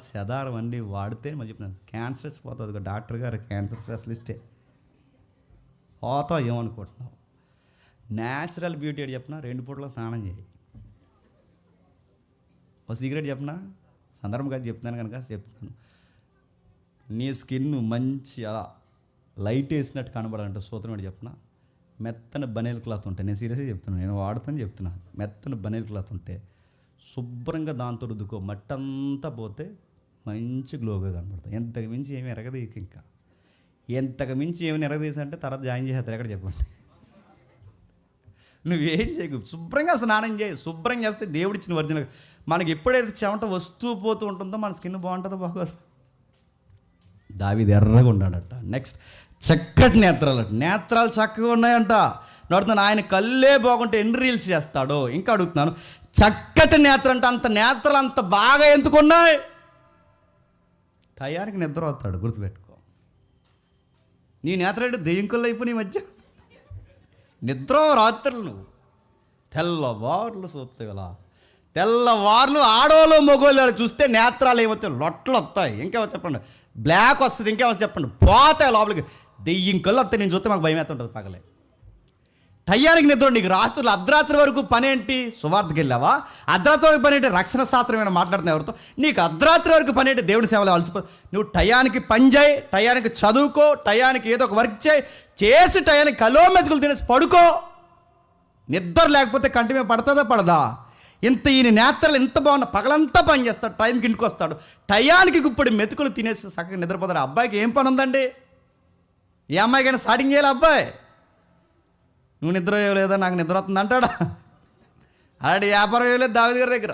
చెదారం అన్నీ వాడితే మరి చెప్తున్నాను క్యాన్సర్స్ పోతుంది. డాక్టర్ గారు క్యాన్సర్ స్పెషలిస్టే. పోతావు ఏమనుకుంటున్నావు? న్యాచురల్ బ్యూటీ అని చెప్పిన 2 పూటలో స్నానం చేయి. ఒక సీక్రెట్ చెప్పిన, సందర్భంగా చెప్తున్నాను కనుక చెప్తున్నాను. నీ స్కిన్ మంచి అలా లైట్ వేసినట్టు కనబడాలంటే సూత్రం ఏంటి చెప్పిన, మెత్తని బనీల్ క్లాత్ ఉంటాయి, నేను సీరియస్గా చెప్తున్నాను, నేను వాడుతాను చెప్తున్నాను. మెత్తని బనీల్ క్లాత్ ఉంటే శుభ్రంగా దాంతో రుద్దుకో, మట్టంతా పోతే మంచి గ్లోగా కనపడుతుంది. ఎంతకు మించి ఏమి ఎరగదీయక, ఇంకా ఎంతకు మించి ఏమైనా ఎరగదీసి అంటే తర్వాత జాయిన్ చేసేస్తారు. ఎక్కడ చెప్పండి, నువ్వేం చేయకు, శుభ్రంగా స్నానం చేయి. శుభ్రం చేస్తే దేవుడిచ్చిన ఒరిజినల్. మనకి ఎప్పుడైతే చెమట వస్తూ పోతూ ఉంటుందో మన స్కిన్ బాగుంటుందో బాగోదు. దావీదు ఎర్రగా ఉన్నాడట. నెక్స్ట్, చక్కటి నేత్రాలు. నేత్రాలు చక్కగా ఉన్నాయంట. నడుతున్నాను, ఆయన కళ్ళే బాగుంటే ఎన్ని రీల్స్ చేస్తాడో. ఇంకా అడుగుతున్నాను, చక్కటి నేత్రం అంటే అంత నేత్రాలు అంత బాగా ఎందుకున్నాయి? టయానికి నిద్ర వస్తాడు, గుర్తుపెట్టుకో. నీ నేత్రాలు దెయ్యంకుల్లో అయిపోయి మధ్య నిద్ర రాత్రులు నువ్వు తెల్లవారులు చూస్తావు. ఇలా తెల్లవారులు ఆడోళ్ళు మగోళ్ళు చూస్తే నేత్రాలు ఏమవుతాయి? లొట్టలు వస్తాయి. ఇంకేమో చెప్పండి, బ్లాక్ వస్తుంది. ఇంకేమో చెప్పండి, పోతాయి లోపలికి. దెయ్యం కళ్ళు వస్తాయి. నేను చూస్తే మాకు భయం అవుతుంటుంది పగలే. టయ్యానికి నిద్ర. నీకు రాత్రులు అర్ధరాత్రి వరకు పని ఏంటి? సువార్తకి వెళ్ళావా? అర్ధరాత్రి వరకు పని ఏంటి? రక్షణ శాస్త్రం ఏమైనా మాట్లాడుతున్నావు ఎవరితో? నీకు అర్ధరాత్రి వరకు పని ఏంటి? దేవుని సేవలు అలసిపో. నువ్వు టయానికి పని చేయి, టయానికి చదువుకో, టయానికి ఏదో ఒక వర్క్ చేసి టయానికి కలో మెతుకులు తినేసి పడుకో. నిద్ర లేకపోతే కంటి మీద పడుతుందా పడదా? ఈయన నేత్రాలు ఎంత బాగున్నా, పగలంతా పని చేస్తాడు, టైంకి ఇంటికి వస్తాడు, టయానికి ఇప్పుడు మెతుకులు తినేసి చక్కగా నిద్రపోతాడు. అబ్బాయికి ఏం పని ఉందండి? ఏ అమ్మాయికైనా స్టార్టింగ్ చేయాలి? అబ్బాయి నువ్వు నిద్ర వేయలేదా, నాకు నిద్ర వస్తుంది అంటాడా? అలాంటి వ్యాపారం వేయలేదు దావీదు గారి దగ్గర.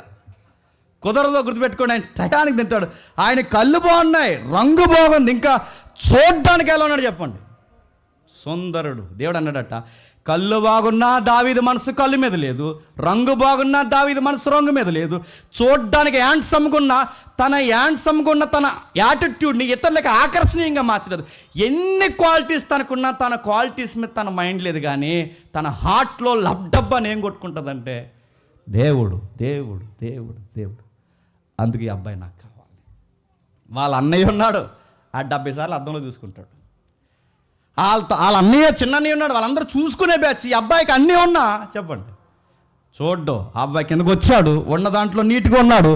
కుదరదో, గుర్తుపెట్టుకోండి. ఆయన టయానికి తింటాడు. ఆయన కళ్ళు బాగున్నాయి, రంగు బాగుంది, ఇంకా చూడ్డానికి ఎలా ఉన్నాడు చెప్పండి? సుందరుడు. దేవుడు అన్నాడట, కళ్ళు బాగున్నా దావీదు మనసు కళ్ళు మీద లేదు, రంగు బాగున్నా దావీదు మనసు రంగు మీద లేదు. చూడ్డానికి హ్యాండ్సమ్గా ఉన్న తన యాటిట్యూడ్ని ఇతరులకు ఆకర్షణీయంగా మార్చలేదు. ఎన్ని క్వాలిటీస్ తనకున్నా తన క్వాలిటీస్ మీద తన మైండ్ లేదు, కానీ తన హార్ట్లో లబ్డబ్బా ఏం కొట్టుకుంటుందంటే దేవుడు దేవుడు దేవుడు దేవుడు. అందుకే ఈ అబ్బాయి నాకు కావాలి. వాళ్ళ అన్నయ్య ఉన్నాడు, ఆ 70 సార్లు అద్దంలో చూసుకుంటాడు. వాళ్ళ అన్నయ్య చిన్న అన్నయ్య ఉన్నాడు, వాళ్ళందరూ చూసుకునే బ్యాచ్. ఈ అబ్బాయికి అన్నీ ఉన్నా చెప్పండి చూడ్డు. ఆ అబ్బాయి కిందకు వచ్చాడు, ఉన్న దాంట్లో నీట్గా ఉన్నాడు.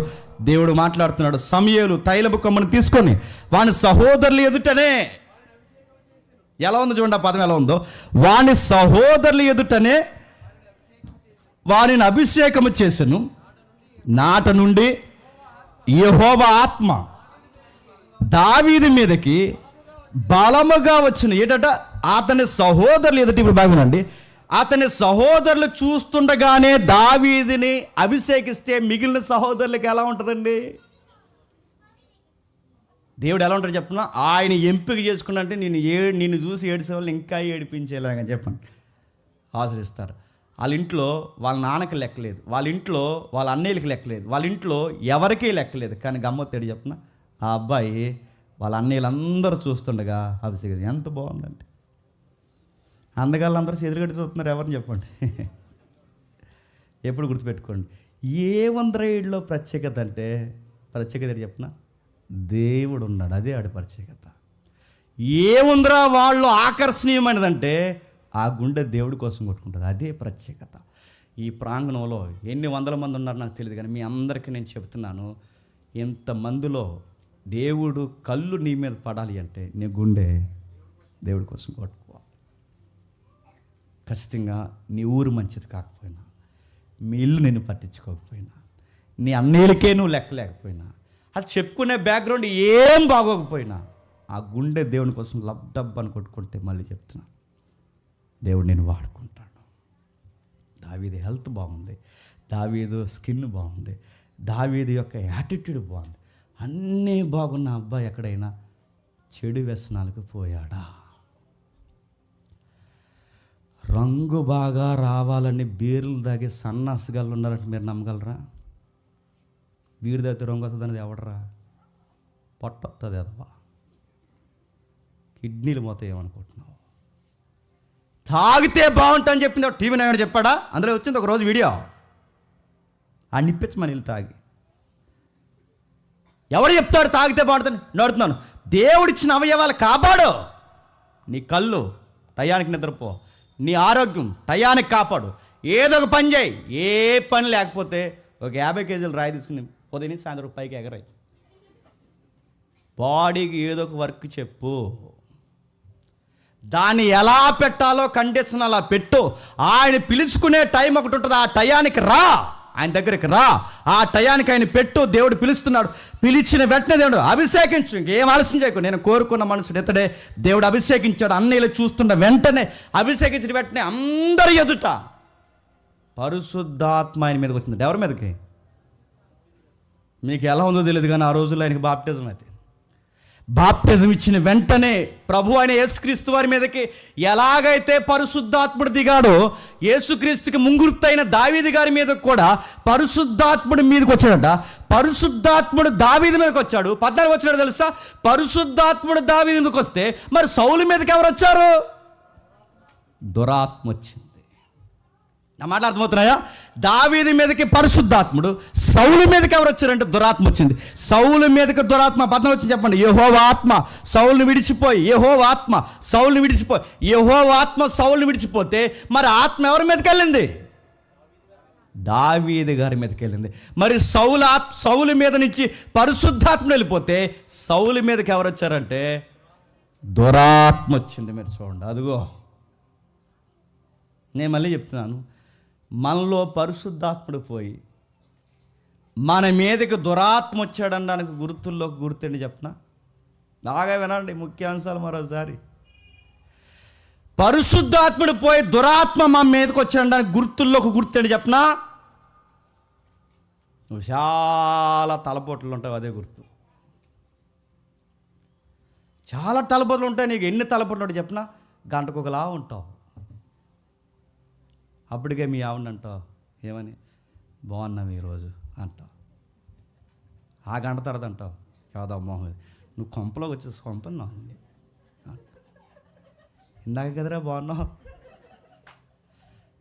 దేవుడు మాట్లాడుతున్నాడు. సమూయేలు తైలపు కొమ్మను తీసుకొని వాని సహోదరులు ఎదుటనే, ఎలా ఉందో చూడండి, ఆ పదం ఎలా ఉందో, వాని సహోదరులు ఎదుటనే వారిని అభిషేకము చేసెను. నాట నుండి యెహోవా ఆత్మ దావీదు మీదకి బలముగా వచ్చిన. ఏంటట? అతని సహోదరులు ఎదుటి, ఇప్పుడు బాగుందండి, అతని సహోదరులు చూస్తుండగానే దావీదుని అభిషేకిస్తే మిగిలిన సహోదరులకి ఎలా ఉంటుందండి? దేవుడు ఎలా ఉంటాడు చెప్పిన? ఆయన ఎంపిక చేసుకున్నంటే నిన్ను చూసి ఏడిసే వాళ్ళు ఇంకా ఏడిపించేలాగా చెప్పండి ఆశ్రయిస్తారు. వాళ్ళ ఇంట్లో వాళ్ళ నాన్నకి లెక్కలేదు, వాళ్ళ ఇంట్లో వాళ్ళ అన్నయ్యలకి లెక్కలేదు, వాళ్ళ ఇంట్లో ఎవరికీ లెక్కలేదు. కానీ గమ్మత్తేడు చెప్పిన, ఆ అబ్బాయి వాళ్ళ అన్నయ్యలందరూ చూస్తుండగా అభిషేకం. ఎంత బాగుందండి. అందగాళ్ళందరూ ఎదురుగడ్డి చూస్తున్నారు, ఎవరిని చెప్పండి. ఎప్పుడు గుర్తుపెట్టుకోండి, ఏ 100 ఏళ్ళలో ప్రత్యేకత అంటే, ప్రత్యేకత చెప్పిన దేవుడు ఉన్నాడు, అదే ఆడి ప్రత్యేకత. ఏముందిరా వాళ్ళు ఆకర్షణీయమైనదంటే ఆ గుండె దేవుడి కోసం కొట్టుకుంటుంది, అదే ప్రత్యేకత. ఈ ప్రాంగణంలో ఎన్ని 100 మంది ఉన్నారు నాకు తెలియదు, కానీ మీ అందరికీ నేను చెప్తున్నాను, ఇంతమందిలో దేవుడు కళ్ళు నీ మీద పడాలి అంటే నీ గుండె దేవుడి కోసం కొట్టుకోవాలి. ఖచ్చితంగా నీ ఊరు మంచిది కాకపోయినా, మీ ఇల్లు నేను పట్టించుకోకపోయినా, నీ అన్నయ్యలకే నువ్వు లెక్కలేకపోయినా, అది చెప్పుకునే బ్యాక్గ్రౌండ్ ఏం బాగోకపోయినా, ఆ గుండె దేవుని కోసం లబ్డబ్ అని కొట్టుకుంటే మళ్ళీ చెప్తున్నా, దేవుడు నేను వాడుకుంటాడు. దావీదు హెల్త్ బాగుంది, దావీదు స్కిన్ బాగుంది, దావీదు యొక్క యాటిట్యూడ్ బాగుంది, అన్నీ బాగున్న అబ్బాయి ఎక్కడైనా చెడు వ్యసనాలకు పోయాడా? రంగు బాగా రావాలని బీర్లు తాగే సన్నాసిగాళ్ళు ఉన్నారంటే మీరు నమ్మగలరా? బీరు తాగితే రంగు వస్తుంది అనేది ఎవడరా? పొట్ట వస్తుంది అదవా, కిడ్నీలు పోతాయి ఏమనుకుంటున్నావు? తాగితే బాగుంటుందని చెప్పింది టీవీ నైన్ చెప్పాడా? అందులో వచ్చింది ఒక రోజు వీడియో, ఆ నిప్పించి మన ఇల్లు తాగి. ఎవడు చెప్తాడు తాగితే బాగుంటుంది? నడుతున్నాను. దేవుడిచ్చిన అవయవాలు కాపాడు. నీ కళ్ళు టయానికి నిద్రపో, నీ ఆరోగ్యం టయానికి కాపాడు, ఏదో ఒక పని చేయి. ఏ పని లేకపోతే ఒక 50 కేజీలు రాయి తీసుకుని ఉదయం సాయంత్రం పైకి ఎగరాయి. బాడీకి ఏదో ఒక వర్క్ చెప్పు. దాన్ని ఎలా పెట్టాలో కండిషన్ అలా పెట్టు. ఆయన పిలుచుకునే టైం ఒకటి ఉంటుంది, ఆ టయానికి రా, ఆయన దగ్గరికి రా, ఆ టయానికి ఆయన పెట్టు. దేవుడు పిలుస్తున్నాడు, పిలిచిన వెంటనే దేవుడు అభిషేకించు. ఇంకేం ఆలస్యం చేయకు. నేను కోరుకున్న మనుషుడు ఇతడే, దేవుడు అభిషేకించాడు. అన్నీలు చూస్తున్న వెంటనే అభిషేకించిన వెంటనే అందరి ఎదుట పరిశుద్ధాత్మ ఆయన మీదకి వచ్చింది. ఎవరి మీదకి? మీకు ఎలా ఉందో తెలియదు కానీ ఆ రోజుల్లో ఆయనకి బాప్టిజం అయితే, బాప్టిజం ఇచ్చిన వెంటనే ప్రభు అయిన యేసుక్రీస్తు వారి మీదకి ఎలాగైతే పరిశుద్ధాత్ముడు దిగాడో, యేసుక్రీస్తుకి ముంగుర్తైన దావీదు గారి మీద కూడా పరిశుద్ధాత్ముడు మీదకి వచ్చాడట. పరిశుద్ధాత్ముడు దావీదు మీదకి వచ్చాడు. 14 వచ్చాడు తెలుసా? పరిశుద్ధాత్ముడు దావీదు మీదకి వస్తే మరి సౌలు మీదకి ఎవరు వచ్చారు? దురాత్మ వచ్చింది. నా మాట అర్థమవుతున్నాయా? దావీదు మీదకి పరిశుద్ధాత్ముడు, సౌలు మీదకి ఎవరు వచ్చారంటే దురాత్మ వచ్చింది. సౌలు మీదకి దురాత్మ 14 వచ్చింది. చెప్పండి. యెహోవా ఆత్మ సౌలుని విడిచిపోయి, యెహోవా ఆత్మ సౌలుని విడిచిపోయి, యెహోవా ఆత్మ సౌలుని విడిచిపోతే మరి ఆత్మ ఎవరి మీదకి వెళ్ళింది? దావీదు గారి మీదకి వెళ్ళింది. మరి సౌలు మీద నుంచి పరిశుద్ధాత్మ వెళ్ళిపోతే సౌలు మీదకి ఎవరు వచ్చారంటే దురాత్మ వచ్చింది. మీరు చూడండి, అదిగో నేను మళ్ళీ చెప్తున్నాను, మనలో పరిశుద్ధాత్ముడు పోయి మన మీదకి దురాత్మ వచ్చాడనడానికి గుర్తుల్లోకి గుర్తండి చెప్పనా? బాగా వినండి ముఖ్యాంశాలు మరోసారి. పరిశుద్ధాత్ముడు పోయి దురాత్మ మా మీదకి వచ్చాడడానికి గుర్తుల్లోకి గుర్తండి చెప్పనా? నువ్వు చాలా తలపోట్లు ఉంటావు, అదే గుర్తు. చాలా తలపోట్లు ఉంటాయి. నీకు ఎన్ని తలపోట్లు ఉంటాయి చెప్పనా? గంటకు ఒకలా ఉంటావు. అప్పటికే మీ ఆవిడ అంటావు, ఏమని, బాగున్నావు ఈరోజు అంటావు. ఆ గంట తర్వాత అంటావు, యాదవ మోహన్ నువ్వు కొంపలోకి వచ్చేసి కొంపన్నావు, ఇందాక కదరా బాగున్నావు.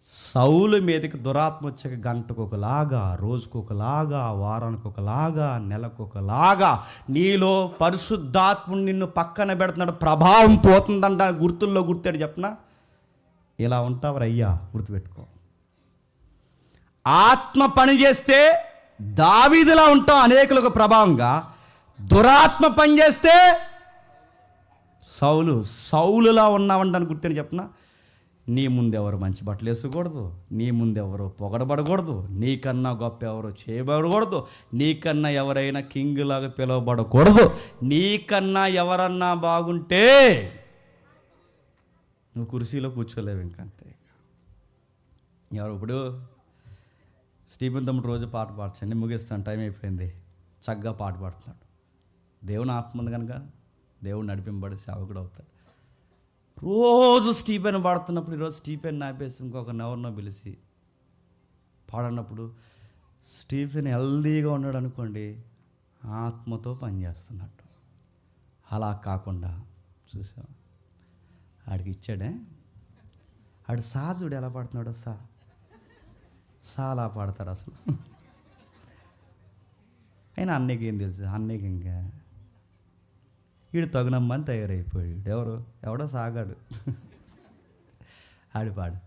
సౌలు మీదకి దురాత్మ వచ్చాక గంటకు ఒకలాగా, రోజుకు ఒకలాగా, వారానికి ఒకలాగా, నెలకు ఒకలాగా నీలో పరిశుద్ధాత్ముడు నిన్ను పక్కన పెడుతున్నాడు. ప్రభావం పోతుందంట. గుర్తుల్లో గుర్తాడు చెప్పనా? ఇలా ఉంటావు అయ్యా, గుర్తుపెట్టుకో. ఆత్మ పని చేస్తే దావీదులా ఉంటావు అనేకులకు ప్రభావంగా. దురాత్మ పని చేస్తే సౌలులా ఉన్నావంటాను. గుర్తని చెప్పనా? నీ ముందెవరు మంచి బట్టలు వేసుకోకూడదు, నీ ముందెవరు పొగడబడకూడదు, నీకన్నా గొప్ప ఎవరు చేయబడకూడదు, నీకన్నా ఎవరైనా కింగ్ లాగా పిలువబడకూడదు, నీకన్నా ఎవరన్నా బాగుంటే నువ్వు కుర్చీలో కూర్చోలేవు ఇంకంతే. ఎవరు ఇప్పుడు స్టీఫెన్ తమ్ముడు రోజు పాట పాడచండి, ముగిస్తాను, టైం అయిపోయింది. చక్కగా పాట పాడుతున్నాడు. దేవుని ఆత్మ ఉంది కనుక దేవుడు నడిపింపబడి సేవకుడు అవుతాడు. రోజు స్టీఫెన్ పాడుతున్నప్పుడు ఈరోజు స్టీఫెన్ నాపేసి ఇంకొకరిని ఎవరినో పిలిచి పాడన్నప్పుడు స్టీఫెన్ హెల్దీగా ఉన్నాడు అనుకోండి, ఆత్మతో పనిచేస్తున్నట్టు. అలా కాకుండా చూసావా, ఆడికి ఇచ్చాడే, ఆడు సాజుడు ఎలా పాడుతున్నాడు, సాలా పాడతాడు అసలు. అయినా అన్నయ్యకి ఏం తెలుసు, అన్నయ్యకి ఇంకా వీడు తగునమ్మని తయారైపోయాడు. ఎవడో సాగాడు ఆడిపాడు.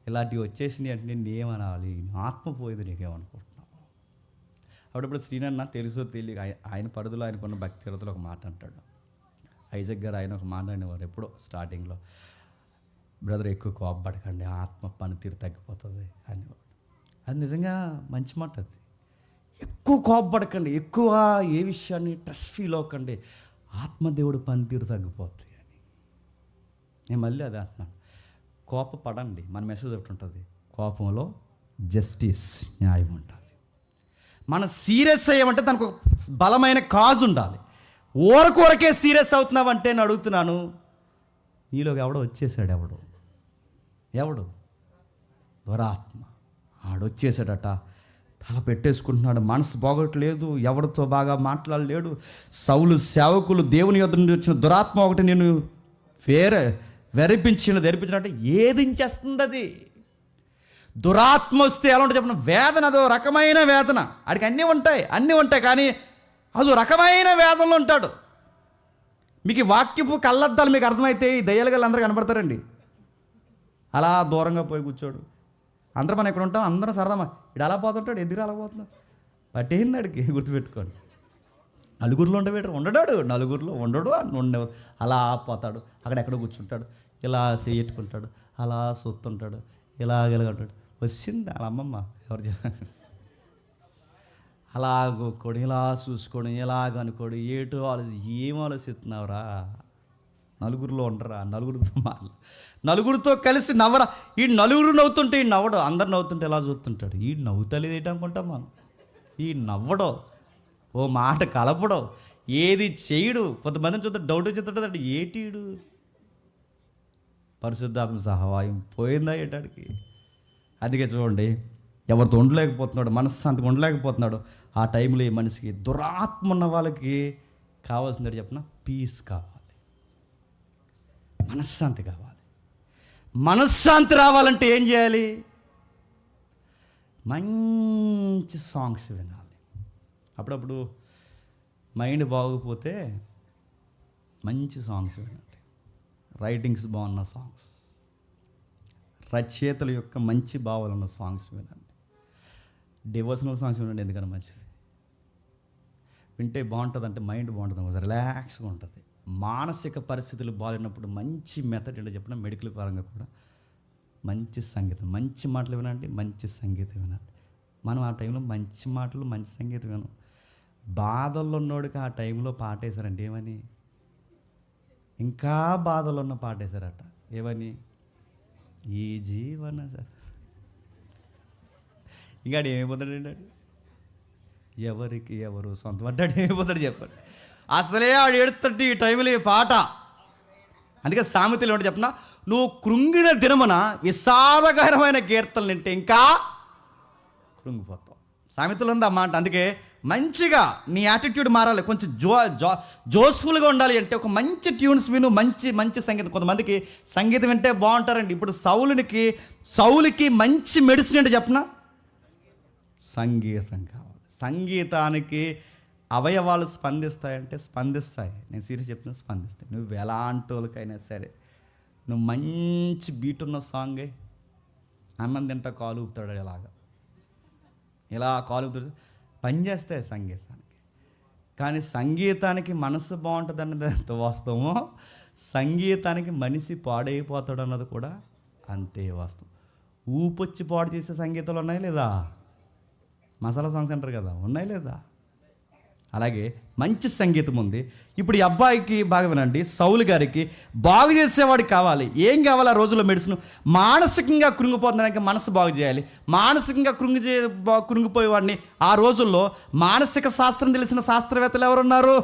ఇలాంటివి వచ్చేసినాయి అంటే నేను ఏమనాలి? ఆత్మ పోయేది నీకేమనుకుంటున్నావు? అప్పుడప్పుడు శ్రీనన్న తెలుసో తెలియక ఆయన పరిధిలో ఆయనకున్న భక్తిరతలో ఒక మాట అంటాడు. ఐజక్ గారు ఆయన ఒక మాట అనేవారు ఎప్పుడో స్టార్టింగ్లో, బ్రదర్ ఎక్కువ కోపపడకండి, ఆత్మ పనితీరు తగ్గిపోతుంది అనేవాడు. అది నిజంగా మంచి మాట. అది ఎక్కువ కోపపడకండి, ఎక్కువ ఏ విషయాన్ని స్ట్రెస్ ఫీల్ అవ్వకండి, ఆత్మదేవుడు పనితీరు తగ్గిపోతుంది అని. నేను మళ్ళీ అదే అంటున్నాను, కోపపడండి. మన మెసేజ్ ఒకటి ఉంటుంది, కోపంలో జస్టిస్, న్యాయం ఉండాలి. మనం సీరియస్ అయ్యామంటే దానికి ఒక బలమైన కాజ్ ఉండాలి. ఊరకే సీరియస్ అవుతున్నావంటే నేను అడుగుతున్నాను, నీలోకి ఎవడో వచ్చేసాడు. ఎవడు? దురాత్మ. ఆడొచ్చేసాడట, తల పెట్టేసుకుంటున్నాడు, మనసు బాగోట్లేదు, ఎవరితో బాగా మాట్లాడలేడు. సౌలు సేవకులు దేవుని యొద్ద నుండి వచ్చిన దురాత్మ ఒకటి నేను ధరిపించినట్టు ఏదించేస్తుంది. అది దురాత్మ వస్తే ఎలా ఉంటుంది చెప్పిన వేదన, అదో రకమైన వేదన. ఆడికి అన్నీ ఉంటాయి కానీ అదో రకమైన వేదనలో ఉంటాడు. మీకు ఈ వాక్యపు కళ్ళద్దాలు మీకు అర్థమైతే ఈ దయ్యాలు అందరూ కనపడతారండి. అలా దూరంగా పోయి కూర్చోడు. అందరూ మనం ఇక్కడ ఉంటాం, అందరం సరదామా ఇడు అలా పోతుంటాడు, ఎదురు అలా పోతున్నాడు, పట్టేయింది అడిగి. గుర్తుపెట్టుకోండి, నలుగురిలో ఉండడు, నలుగురిలో ఉండడు, అలా పోతాడు, అక్కడెక్కడో కూర్చుంటాడు. ఇలా చేయట్టుకుంటాడు, అలా చూస్తుంటాడు, ఇలాగలుగుంటాడు. వచ్చింది వాళ్ళ అమ్మమ్మ ఎవరు అలాగోకోడు, ఇలా చూసుకోవడం, ఇలాగ అనుకోడు. ఏటో ఏం ఆలోచిస్తున్నావురా? నలుగురిలో ఉండరా, నలుగురితో కలిసి నవ్వరా. ఈ నలుగురు నవ్వుతుంటే ఈ నవ్వడం, అందరు నవ్వుతుంటే ఎలా చూస్తుంటాడు. ఈ నవ్వుతలేదు ఏంటనుకుంటాం మనం. ఈ నవ్వడం, ఓ మాట కలపడం, ఏది చేయడు. కొంతమందిని చూస్తే డౌట్ చెప్తుంటుంది అంటే ఏటీడు పరిశుద్ధాత్మ సహాయం పోయిందా ఏటాడికి. అందుకే చూడండి, ఎవరితో ఉండలేకపోతున్నాడు, మనశ్శాంతిగా ఉండలేకపోతున్నాడు. ఆ టైంలో ఈ మనిషికి దురాత్మ ఉన్న వాళ్ళకి కావాల్సింది చెప్పిన పీస్ కావాలి, మనశ్శాంతి కావాలి. మనశ్శాంతి రావాలంటే ఏం చేయాలి? మంచి సాంగ్స్ వినాలి. అప్పుడప్పుడు మైండ్ బాగోకపోతే మంచి సాంగ్స్ వినండి. రైటింగ్స్ బాగున్న సాంగ్స్, రచయితల యొక్క మంచి భావాలు ఉన్న సాంగ్స్ వినండి. డివోషనల్ సాంగ్స్ వినండి, ఎందుకన్నా మంచిది. వింటే బాగుంటుంది, అంటే మైండ్ బాగుంటుంది, రిలాక్స్గా ఉంటుంది. మానసిక పరిస్థితులు బాగున్నప్పుడు మంచి మెథడ్ ఏంటో చెప్పిన మెడికల్ పరంగా కూడా మంచి సంగీతం, మంచి మాటలు వినండి, మంచి సంగీతం వినండి. మనం ఆ టైంలో మంచి మాటలు, మంచి సంగీతం వినం. బాధల్లో ఉన్నోడికి ఆ టైంలో పాటేశారంటే ఏమని, ఇంకా బాధలో ఉన్న పాటేశారట. ఏమని? ఈ జీవన సార్ ఇంకా ఏమైపోతాడు, ఎవరికి ఎవరు సొంతం అంటాడు, ఏమైపోతాడు చెప్పండి. అసలే ఆడు ఏడుతుంటే ఈ టైంలో ఈ పాట. అందుకే సామెతలు ఏమిటి చెప్పిన, నువ్వు కృంగిన దినమున విషాదకరమైన కీర్తనలు వింటే ఇంకా కృంగిపోతావు. సామెతలు ఉంది అన్నమాట. అందుకే మంచిగా నీ యాటిట్యూడ్ మారాలి, కొంచెం జోస్ఫుల్గా ఉండాలి అంటే ఒక మంచి ట్యూన్స్ విను, మంచి సంగీతం. కొంతమందికి సంగీతం వింటే బాగుంటారండి. ఇప్పుడు సౌలుకి మంచి మెడిసిన్ అంటే చెప్పనా, సంగీతం కావాలి. సంగీతానికి అవయవాలు స్పందిస్తాయంటే స్పందిస్తాయి. నేను సీరియస్ చెప్తున్నా, స్పందిస్తాయి. నువ్వు ఎలాంటి వాళ్ళకైనా సరే, నువ్వు మంచి బీట్ ఉన్న సాంగే, అన్నం తింటా కాలు ఊపుతాడు, ఇలా కాలు ఊపుతాడు, పనిచేస్తాయి సంగీతానికి. కానీ సంగీతానికి మనసు బాగుంటుంది అన్నది ఎంత వాస్తవమో, సంగీతానికి మనిషి పాడైపోతాడు అన్నది కూడా అంతే వాస్తవం. ఊపొచ్చి పాడు చేసే సంగీతాలు ఉన్నాయి లేదా? మసాలా సాంగ్స్ అంటారు కదా, ఉన్నాయి లేదా? అలాగే మంచి సంగీతం ఉంది. ఇప్పుడు ఈ అబ్బాయికి బాగా వినండి, సౌలు గారికి బాగు చేసేవాడికి కావాలి. ఏం కావాలి ఆ రోజుల్లో మెడిసిన్? మానసికంగా కృంగిపోతున్నానికి మనసు బాగు చేయాలి. మానసికంగా కృంగిపోయేవాడిని ఆ రోజుల్లో మానసిక శాస్త్రం తెలిసిన శాస్త్రవేత్తలు ఎవరున్నారు?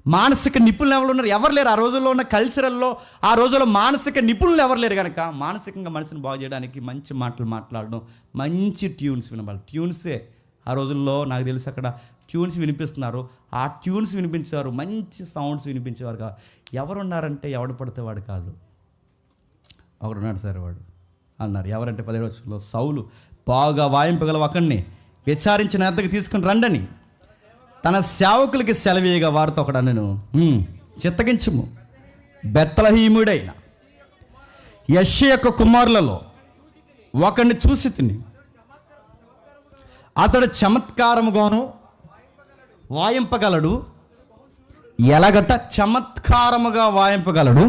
మానసిక నిపుణులు ఎవరు ఉన్నారు? ఎవరు లేరు. ఆ రోజుల్లో ఉన్న కల్చరల్లో ఆ రోజుల్లో మానసిక నిపుణులు ఎవరు లేరు. కనుక మానసికంగా మనిషిని బాగు చేయడానికి మంచి మాటలు మాట్లాడడం, మంచి ట్యూన్స్ వినవాలి. ట్యూన్సే ఆ రోజుల్లో నాకు తెలిసి అక్కడ ట్యూన్స్ వినిపిస్తున్నారు. ఆ ట్యూన్స్ వినిపించేవారు, మంచి సౌండ్స్ వినిపించేవారు కాదు. ఎవరున్నారంటే ఎవడు పడితే వాడు కాదు, ఒకడున్నాడు సార్ వాడు అన్నారు. ఎవరంటే 17వ వచనంలో, సౌలు బాగా వాయింపగల ఒకడిని విచారించిన ఎద్దకు తీసుకుని రండని తన సేవకులకి సెలవీయగా వారితో ఒకడు నేను చిత్తగించుము, బెత్లెహేమీయుడైన యెష్షయి యొక్క కుమారులలో ఒకడిని చూసి తిని, అతడు చమత్కారముగాను వాయింపగలడు. ఎలాగట? చమత్కారముగా వాయింపగలడు,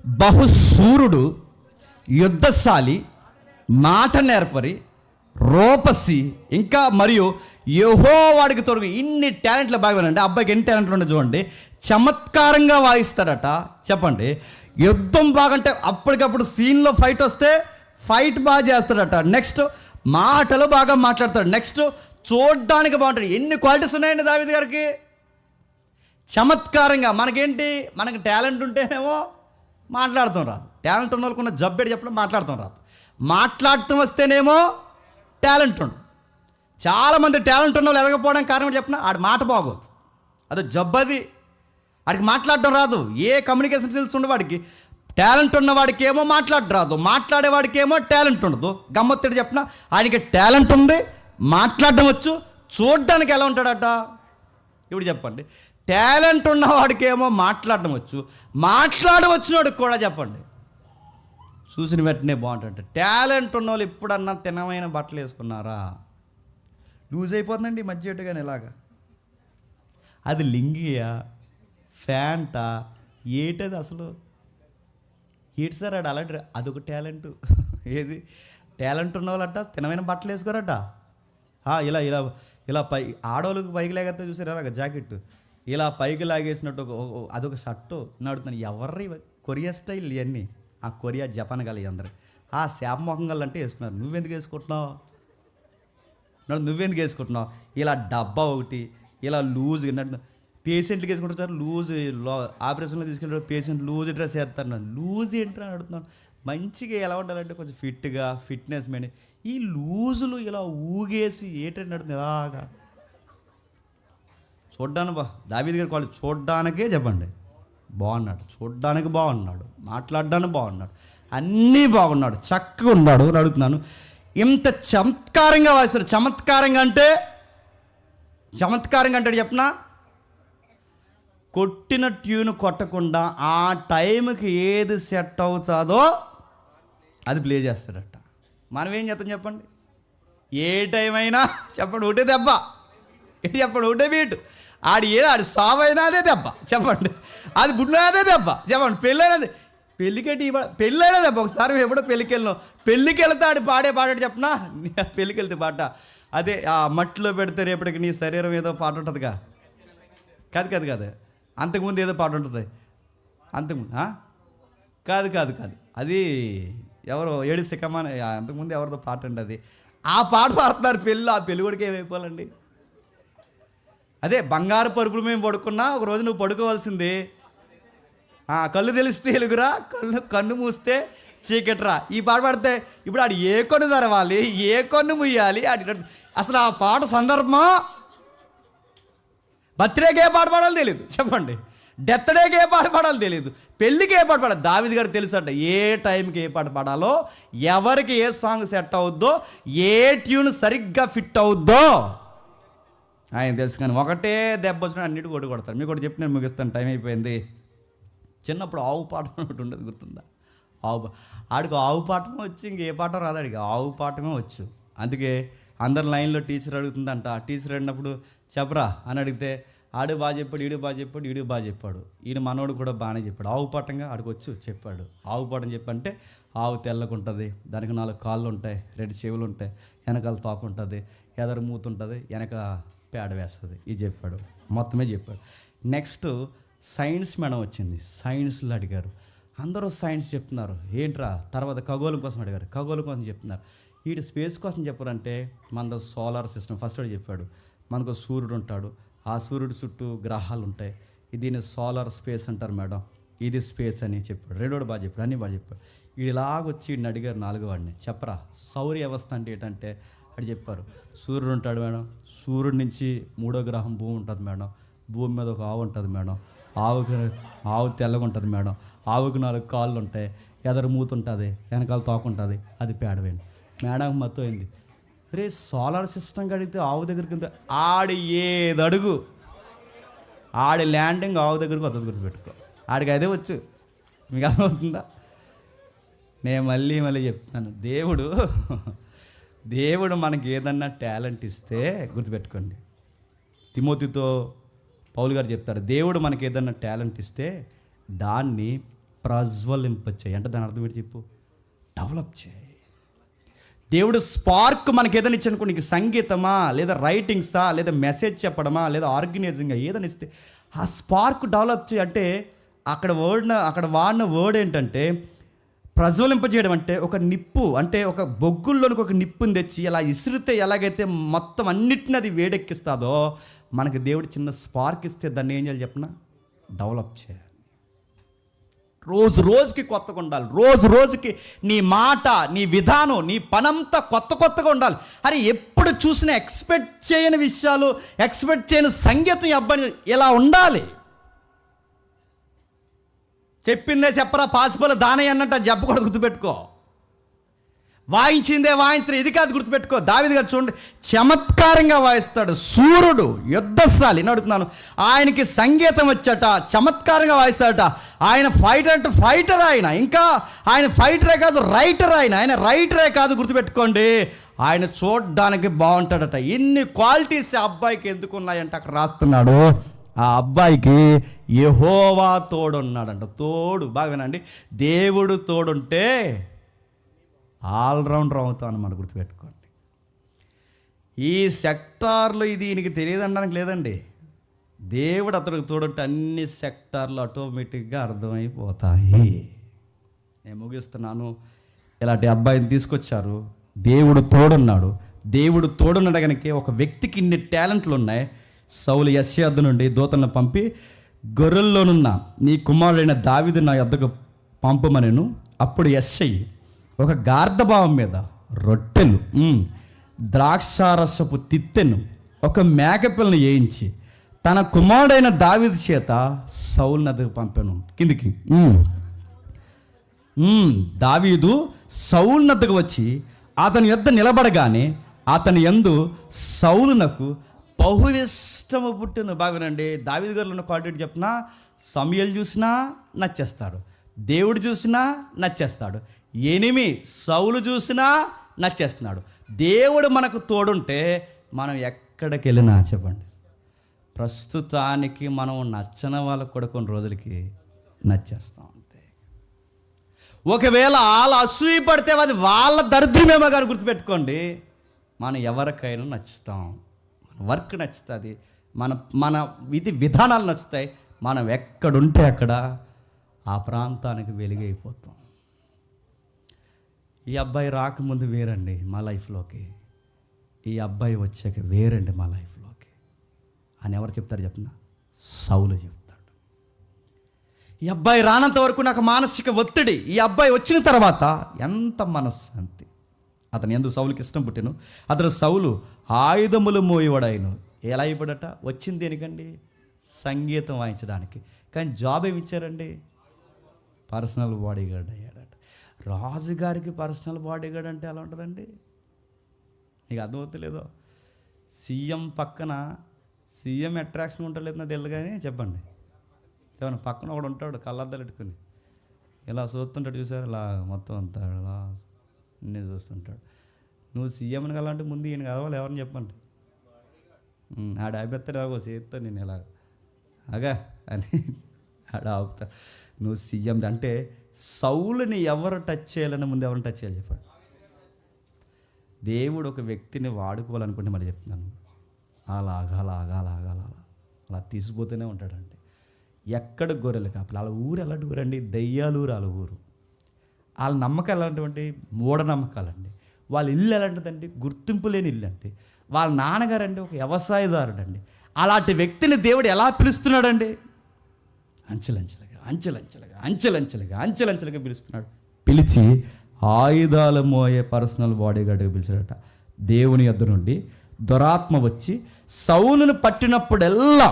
బహుశూరుడు, యుద్ధశాలి, మాట నేర్పరి, రూపసి, ఇంకా మరియు యెహోవాడికి తోడు. ఇన్ని టాలెంట్లు బాగా వినండి. అబ్బాయికి ఎన్ని టాలెంట్లు ఉండే చూడండి. చమత్కారంగా వాయిస్తాడట. చెప్పండి, యుద్ధం బాగంటే అప్పటికప్పుడు సీన్లో ఫైట్ వస్తే ఫైట్ బాగా చేస్తాడట. నెక్స్ట్ మాటలు బాగా మాట్లాడతాడు. నెక్స్ట్ చూడ్డానికి బాగుంటాడు. ఎన్ని క్వాలిటీస్ ఉన్నాయండి దావీదు గారికి. చమత్కారంగా. మనకేంటి, మనకి టాలెంట్ ఉంటేనేమో మాట్లాడతాం రాదు. టాలెంట్ ఉన్న వాళ్ళకున్న జబ్బేడు చెప్పడం మాట్లాడతాం రాదు. మాట్లాడటం వస్తేనేమో టాలెంట్ ఉండదు. చాలామంది టాలెంట్ ఉన్న వాళ్ళు ఎదగపోవడానికి కారణం చెప్పిన ఆడి మాట బాగోదు, అదో జబ్బది. వాడికి మాట్లాడటం రాదు. ఏ కమ్యూనికేషన్ స్కిల్స్ ఉండవు వాడికి. టాలెంట్ ఉన్నవాడికి ఏమో మాట్లాడటం రాదు, మాట్లాడేవాడికి ఏమో టాలెంట్ ఉండదు. గమ్మత్తడి చెప్పిన ఆయనకి టాలెంట్ ఉంది, మాట్లాడడం వచ్చు, చూడ్డానికి ఎలా ఉంటాడట. ఇప్పుడు చెప్పండి, టాలెంట్ ఉన్నవాడికి ఏమో మాట్లాడడం వచ్చు, మాట్లాడవచ్చినోడికి కూడా చెప్పండి చూసిన వెంటనే బాగుంటుంది. టాలెంట్ ఉన్న వాళ్ళు ఎప్పుడన్నా తినమైన బట్టలు వేసుకున్నారా? లూజ్ అయిపోతుందండి మధ్యట్టుగానే ఇలాగా. అది లింగియా, ఫ్యాంటా, ఏటది అసలు? ఏంటి సార్ ఆడు అలాంటి అదొక టాలెంట్. ఏది టాలెంట్ ఉన్న వాళ్ళట తినమైన బట్టలు వేసుకోరట. ఇలా ఇలా ఇలా పై ఆడవాళ్ళకి పైకి లాగేస్తే చూసారు అలాగ జాకెట్ ఇలా పైకి లాగేసినట్టు అదొక షర్టు నడుతున్నాను. ఎవరి కొరియా స్టైల్ ఇవన్నీ ఆ కొరియా జపాన్ గల అందరు ఆ శాప మొహం గల అంటే వేసుకున్నారు. నువ్వెందుకు వేసుకుంటున్నావు? నువ్వెందుకు వేసుకుంటున్నావు? ఇలా డబ్బా ఒకటి ఇలా లూజ్ పేషెంట్కి వేసుకుంటారు సార్. లూజ్ ఆపరేషన్లో తీసుకెళ్ళి పేషెంట్ లూజ్ డ్రెస్ వేస్తారు. లూజ్ ఏంటని అడుగుతున్నాను. మంచిగా ఎలా ఉండాలంటే కొంచెం ఫిట్గా ఫిట్నెస్ మెయిన్. ఈ లూజులు ఇలా ఊగేసి ఏంటంటే అడుగుతుంది ఇలాగా చూడ్డానికి దావీదు గారి వాళ్ళు చూడ్డానికే చెప్పండి బాగున్నాడు, చూడ్డానికి బాగున్నాడు, మాట్లాడడానికి బాగున్నాడు, అన్నీ బాగున్నాడు, చక్కగా ఉన్నాడు అని అడుగుతున్నాను. ఇంత చమత్కారంగా వాయిస్తారు. చమత్కారంగా అంటే చెప్పనా, కొట్టిన ట్యూన్ కొట్టకుండా ఆ టైంకి ఏది సెట్ అవుతుందో అది ప్లే చేస్తాడట. మనం ఏం చేస్తాం చెప్పండి? ఏ టైం అయినా చెప్పండి ఒకటే దెబ్బ, ఏంటి చెప్పండి ఒకటే బీట్. ఆడు సావైనా అదే దెబ్బ చెప్పండి, అది బుడ్డ అదే దెబ్బ చెప్పండి, పెళ్ళైనది పెళ్ళికెట్టి పెళ్ళైనా దెబ్బ. ఒకసారి మేము ఎప్పుడో పెళ్ళికి వెళ్ళినాం, పెళ్ళికి వెళ్తే ఆడు పాడాడు చెప్పనా, పెళ్ళికి వెళ్తే పాట అదే ఆ మట్టిలో పెడితే రేపటికి నీ శరీరం ఏదో పాట ఉంటుందిగా. కాదు అంతకుముందు ఏదో పాట ఉంటుంది. అంతకుముందు కాదు అది ఎవరో ఏడు సిక్కమని అంతకుముందు ఎవరిదో పాట అండి. అది ఆ పాట పాడుతున్నారు పెళ్ళి. ఆ పెళ్ళి కొడుకు ఏమైపోవాలండి? అదే బంగారు పరుపులు మేము పడుకున్నా ఒక రోజు నువ్వు పడుకోవాల్సింది. కళ్ళు తెలిస్తే ఎలుగురా, కన్ను మూస్తే చీకట్రా. ఈ పాట పాడితే ఇప్పుడు ఆడు ఏ కొన్ను తెరవాలి, ఏ కొన్ను ముయ్యాలి, అసలు ఆ పాట సందర్భం బర్త్డేకి ఏ పాట పాడాలో తెలియదు చెప్పండి, డెత్ డేకి ఏ పాట పాడాలో తెలియదు, పెళ్ళికి ఏ పాట పాడాలి. దావీదు గారు తెలుసు అంట ఏ టైంకి ఏ పాట పాడాలో, ఎవరికి ఏ సాంగ్ సెట్ అవుద్దో, ఏ ట్యూన్ సరిగ్గా ఫిట్ అవుద్దో ఆయన తెలుసు. కానీ ఒకటే దెబ్బ వచ్చిన అన్నిటి కొట్టు కొడతారు. మీకు కూడా చెప్పి నేను ముగిస్తాను, టైం అయిపోయింది. చిన్నప్పుడు ఆవు పాఠం ఒకటి ఉండదు, గుర్తుందా? ఆడికి ఆవు పాఠమే వచ్చి ఇంకే పాఠం రాదు, ఆడికి ఆవు పాఠమే వచ్చు. అందుకే అందరు లైన్లో టీచర్ అడుగుతుందంట. ఆ టీచర్ అడిగినప్పుడు చెప్పరా అని అడిగితే ఆడు బాగా చెప్పాడు, ఈడు బాగా చెప్పాడు, ఈయన మనోడు కూడా బాగానే చెప్పాడు. ఆవు పాఠంగా ఆడికి వచ్చు చెప్పాడు. ఆవు పాఠం చెప్పంటే ఆవు తెల్లకుంటుంది, దానికి 4 కాళ్ళు ఉంటాయి, 2 చెవులు ఉంటాయి, వెనకాల తోక ఉంటుంది, ఎదరు మూతుంటుంది, వెనక పేడ వేస్తుంది. ఇది చెప్పాడు, మొత్తమే చెప్పాడు. నెక్స్ట్ సైన్స్ మేడం వచ్చింది. సైన్స్లో అడిగారు, అందరూ సైన్స్ చెప్తున్నారు. ఏంట్రా? తర్వాత ఖగోళం కోసం అడిగారు, ఖగోళం కోసం చెప్తున్నారు. వీడు స్పేస్ కోసం చెప్పారంటే మనది సోలార్ సిస్టమ్. ఫస్ట్ వాడు చెప్పాడు మనకు సూర్యుడు ఉంటాడు, ఆ సూర్యుడు చుట్టూ గ్రహాలు ఉంటాయి, దీన్ని సోలార్ స్పేస్ అంటారు మేడం, ఇది స్పేస్ అని చెప్పాడు. రెండోడు బాగా చెప్పాడు, అన్నీ బాగా చెప్పాడు. వీడు ఇలాగొచ్చి వీడిని అడిగారు 4వ వాడిని, చెప్పరా సౌర వ్యవస్థ అంటే ఏంటంటే అది చెప్పారు. సూర్యుడు ఉంటాడు మేడం, సూర్యుడి నుంచి 3వ గ్రహం భూమి ఉంటుంది మేడం, భూమి మీద ఒక ఆవు ఉంటుంది మేడం, ఆవు తెల్లగా ఉంటుంది మేడం, ఆవుకి 4 కాళ్ళు ఉంటాయి, ఎదరు మూతుంటుంది, వెనకాల తోక ఉంటుంది, అది పేడవేండి. మేడం మొత్తం అయింది. రే సోలార్ సిస్టమ్ కడిగితే ఆవు దగ్గరికి ఆడి ఏది అడుగు, ఆడి ల్యాండింగ్ ఆవు దగ్గరికి వద్ద గుర్తుపెట్టుకో, ఆడికి అదే వచ్చు. మీకు అర్థమవుతుందా? నేను మళ్ళీ చెప్తున్నాను, దేవుడు మనకి ఏదన్నా టాలెంట్ ఇస్తే గుర్తుపెట్టుకోండి. తిమోతితో పౌలు గారు చెప్తారు, దేవుడు మనకి ఏదన్నా టాలెంట్ ఇస్తే దాన్ని ప్రజ్వలింపచేయి. అంటే దాని అర్థం ఏంటి చెప్పు? డెవలప్ చేయి. దేవుడు స్పార్క్ మనకి ఏదైనా ఇచ్చనుకో, నీకు సంగీతమా లేదా రైటింగ్సా లేదా మెసేజ్ చెప్పడమా లేదా ఆర్గనైజింగ్గా ఏదైనా ఇస్తే ఆ స్పార్క్ డెవలప్ చేయి. అంటే అక్కడ వాడిన వర్డ్ ఏంటంటే ప్రజ్వలింపజేయడం. అంటే ఒక నిప్పు, అంటే ఒక బొగ్గుల్లోనికి ఒక నిప్పుని తెచ్చి అలా ఇసిరితే ఎలాగైతే మొత్తం అన్నిటిని అది వేడెక్కిస్తుందో, మనకి దేవుడు చిన్న స్పార్క్ ఇస్తే దాన్ని ఏం చేయాలి చెప్పిన? డెవలప్ చేయాలి. రోజుకి కొత్తగా ఉండాలి. రోజుకి నీ మాట, నీ విధానం, నీ పనంతా కొత్తగా ఉండాలి. అరే ఎప్పుడు చూసినా ఎక్స్పెక్ట్ చేయని విషయాలు, ఎక్స్పెక్ట్ చేయని సంగీతం ఈ అబ్బాయి ఇలా ఉండాలి. చెప్పిందే చెప్పరా పాసిపోలే దానయ్య అన్నట్టు అది చెప్పకూడదు, గుర్తుపెట్టుకో. వాయించిందే వాయించిన ఇది కాదు, గుర్తుపెట్టుకో. దావీదు గారు చూడండి, చమత్కారంగా వాయిస్తాడు. సూర్యుడు యుద్ధశాలి అడుగుతున్నాను, ఆయనకి సంగీతం వచ్చట, చమత్కారంగా వాయిస్తాడట. ఆయన ఫైటర్ ఆయన, ఇంకా ఆయన ఫైటరే కాదు రైటర్ ఆయన రైటరే కాదు, గుర్తుపెట్టుకోండి. ఆయన చూడడానికి బాగుంటాడట. ఇన్ని క్వాలిటీస్ ఆ అబ్బాయికి ఎందుకు ఉన్నాయంటే అక్కడ రాస్తున్నాడు, ఆ అబ్బాయికి యెహోవా తోడున్నాడంట. తోడు, బాగా వినండి, దేవుడు తోడుంటే ఆల్రౌండర్ అవుతాం అన్నమాట, గుర్తుపెట్టుకోండి. ఈ సెక్టార్లో ఇది ఈయనకి తెలియదు అనడానికి లేదండి. దేవుడు అతనికి తోడుంటే అన్ని సెక్టార్లు ఆటోమేటిక్గా అర్థమైపోతాయి. నేను ముగిస్తున్నాను. ఇలాంటి అబ్బాయిని తీసుకొచ్చారు, దేవుడు తోడున్నాడు. దేవుడు తోడున్నాడు కనుక ఒక వ్యక్తికి ఇన్ని టాలెంట్లు ఉన్నాయి. సౌలు యెష్షయి యొద్ద నుండి దూతలను పంపి, గొర్రెల్లోనున్న నీ కుమారుడైన దావీదు నా యొద్దకు పంపమనెను. అప్పుడు యెష్షయి ఒక గార్ధభావం మీద రొట్టెలు, ద్రాక్షారసపు తిత్తెను, ఒక మేకపిల్లను వేయించి తన కుమారుడైన దావీదు చేత సౌలు నద్దకు పంపాను. కిందికి దావీదు సౌలు నద్దకు వచ్చి అతని యొద్ద నిలబడగానే అతని యందు సౌలునకు బహు ఇష్టము పుట్టెను. బాగానండి, దావీదు గారిలో ఉన్న క్వాలిటీ చెప్తున్నా, సమూయేలు చూసినా నచ్చేస్తాడు, దేవుడు చూసినా నచ్చేస్తాడు, ఎనిమి సౌలు చూసినా నచ్చేస్తున్నాడు. దేవుడు మనకు తోడుంటే మనం ఎక్కడికి వెళ్ళినా, చెప్పండి, ప్రస్తుతానికి మనం నచ్చని వాళ్ళకు కూడా కొన్ని రోజులకి నచ్చేస్తాం అంతే. ఒకవేళ వాళ్ళు అసూయ పడితే అది వాళ్ళ దరిద్రమేమో కానీ గుర్తుపెట్టుకోండి, మనం ఎవరికైనా నచ్చుతాం. మన వర్క్ నచ్చుతుంది, మన విధానాలు నచ్చుతాయి. మనం ఎక్కడుంటే అక్కడ ఆ ప్రాంతానికి వెలుగైపోతాం. ఈ అబ్బాయి రాకముందు వేరండి మా లైఫ్లోకి, ఈ అబ్బాయి వచ్చాక వేరండి మా లైఫ్లోకి అని ఎవరు చెప్తారు చెప్పిన? సౌలు చెప్తాడు. ఈ అబ్బాయి రానంత వరకు నాకు మానసిక ఒత్తిడి, ఈ అబ్బాయి వచ్చిన తర్వాత ఎంత మనశ్శాంతి. అతను ఎందుకు సౌలుకి ఇష్టం పుట్టాను. అతను సౌలు ఆయుధములు మోయవాడాయను. ఎలా అయిపోడట? వచ్చింది దేనికండి? సంగీతం వాయించడానికి. కానీ జాబ్ ఏమి ఇచ్చారండి? పర్సనల్ బాడీగార్డ్ అయ్యాడట. రాజుగారికి పర్సనల్ బాడీగార్డ్ అంటే ఎలా ఉంటుందండి? నీకు అర్థమవుతలేదో? సీఎం పక్కన సీఎం అట్రాక్షన్ ఉంటలేదు నాకు తెలియదు, కానీ చెప్పండి పక్కన ఒకడు ఉంటాడు కళ్ళద్దాలు పెట్టుకుని ఇలా చూస్తుంటాడు, చూసారు, ఇలా మొత్తం అంతా ఇలా నేను చూస్తుంటాడు. నువ్వు సీఎంని కలాంటి ముందు ఈయన కలవాలి, ఎవరిని చెప్పండి. ఆడ ఆపెత్తాడు, ఆగో చేస్తా నేను ఇలా అగా అని ఆడ ఆపుతా. నువ్వు సీఎం అంటే సౌలుని ఎవరు టచ్ చేయాలని ముందు ఎవరిని టచ్ చేయాలి చెప్పండి. దేవుడు ఒక వ్యక్తిని వాడుకోవాలనుకుంటే మరి చెప్తున్నాను, అలా తీసిపోతూనే ఉంటాడండి. ఎక్కడ గొర్రెలు కాపలు, వాళ్ళ ఊరు ఎలాంటి ఊరండి? దయ్యాలు ఊరు వాళ్ళ ఊరు. వాళ్ళ నమ్మకాలు ఎలాంటివండి? మూఢనమ్మకాలండి. వాళ్ళ ఇల్లు ఎలాంటిదండి? గుర్తింపు లేని ఇల్లు అండి. వాళ్ళ నాన్నగారు అండి ఒక వ్యవసాయదారుడు అండి. అలాంటి వ్యక్తిని దేవుడు ఎలా పిలుస్తున్నాడండి? అంచెలంచెలుగా పిలుస్తున్నాడు. పిలిచి ఆయుధాలు మోయే పర్సనల్ బాడీగార్డ్గా పిలిచాడట. దేవుని యొద్ద నుండి దురాత్మ వచ్చి సౌలును పట్టినప్పుడెల్లా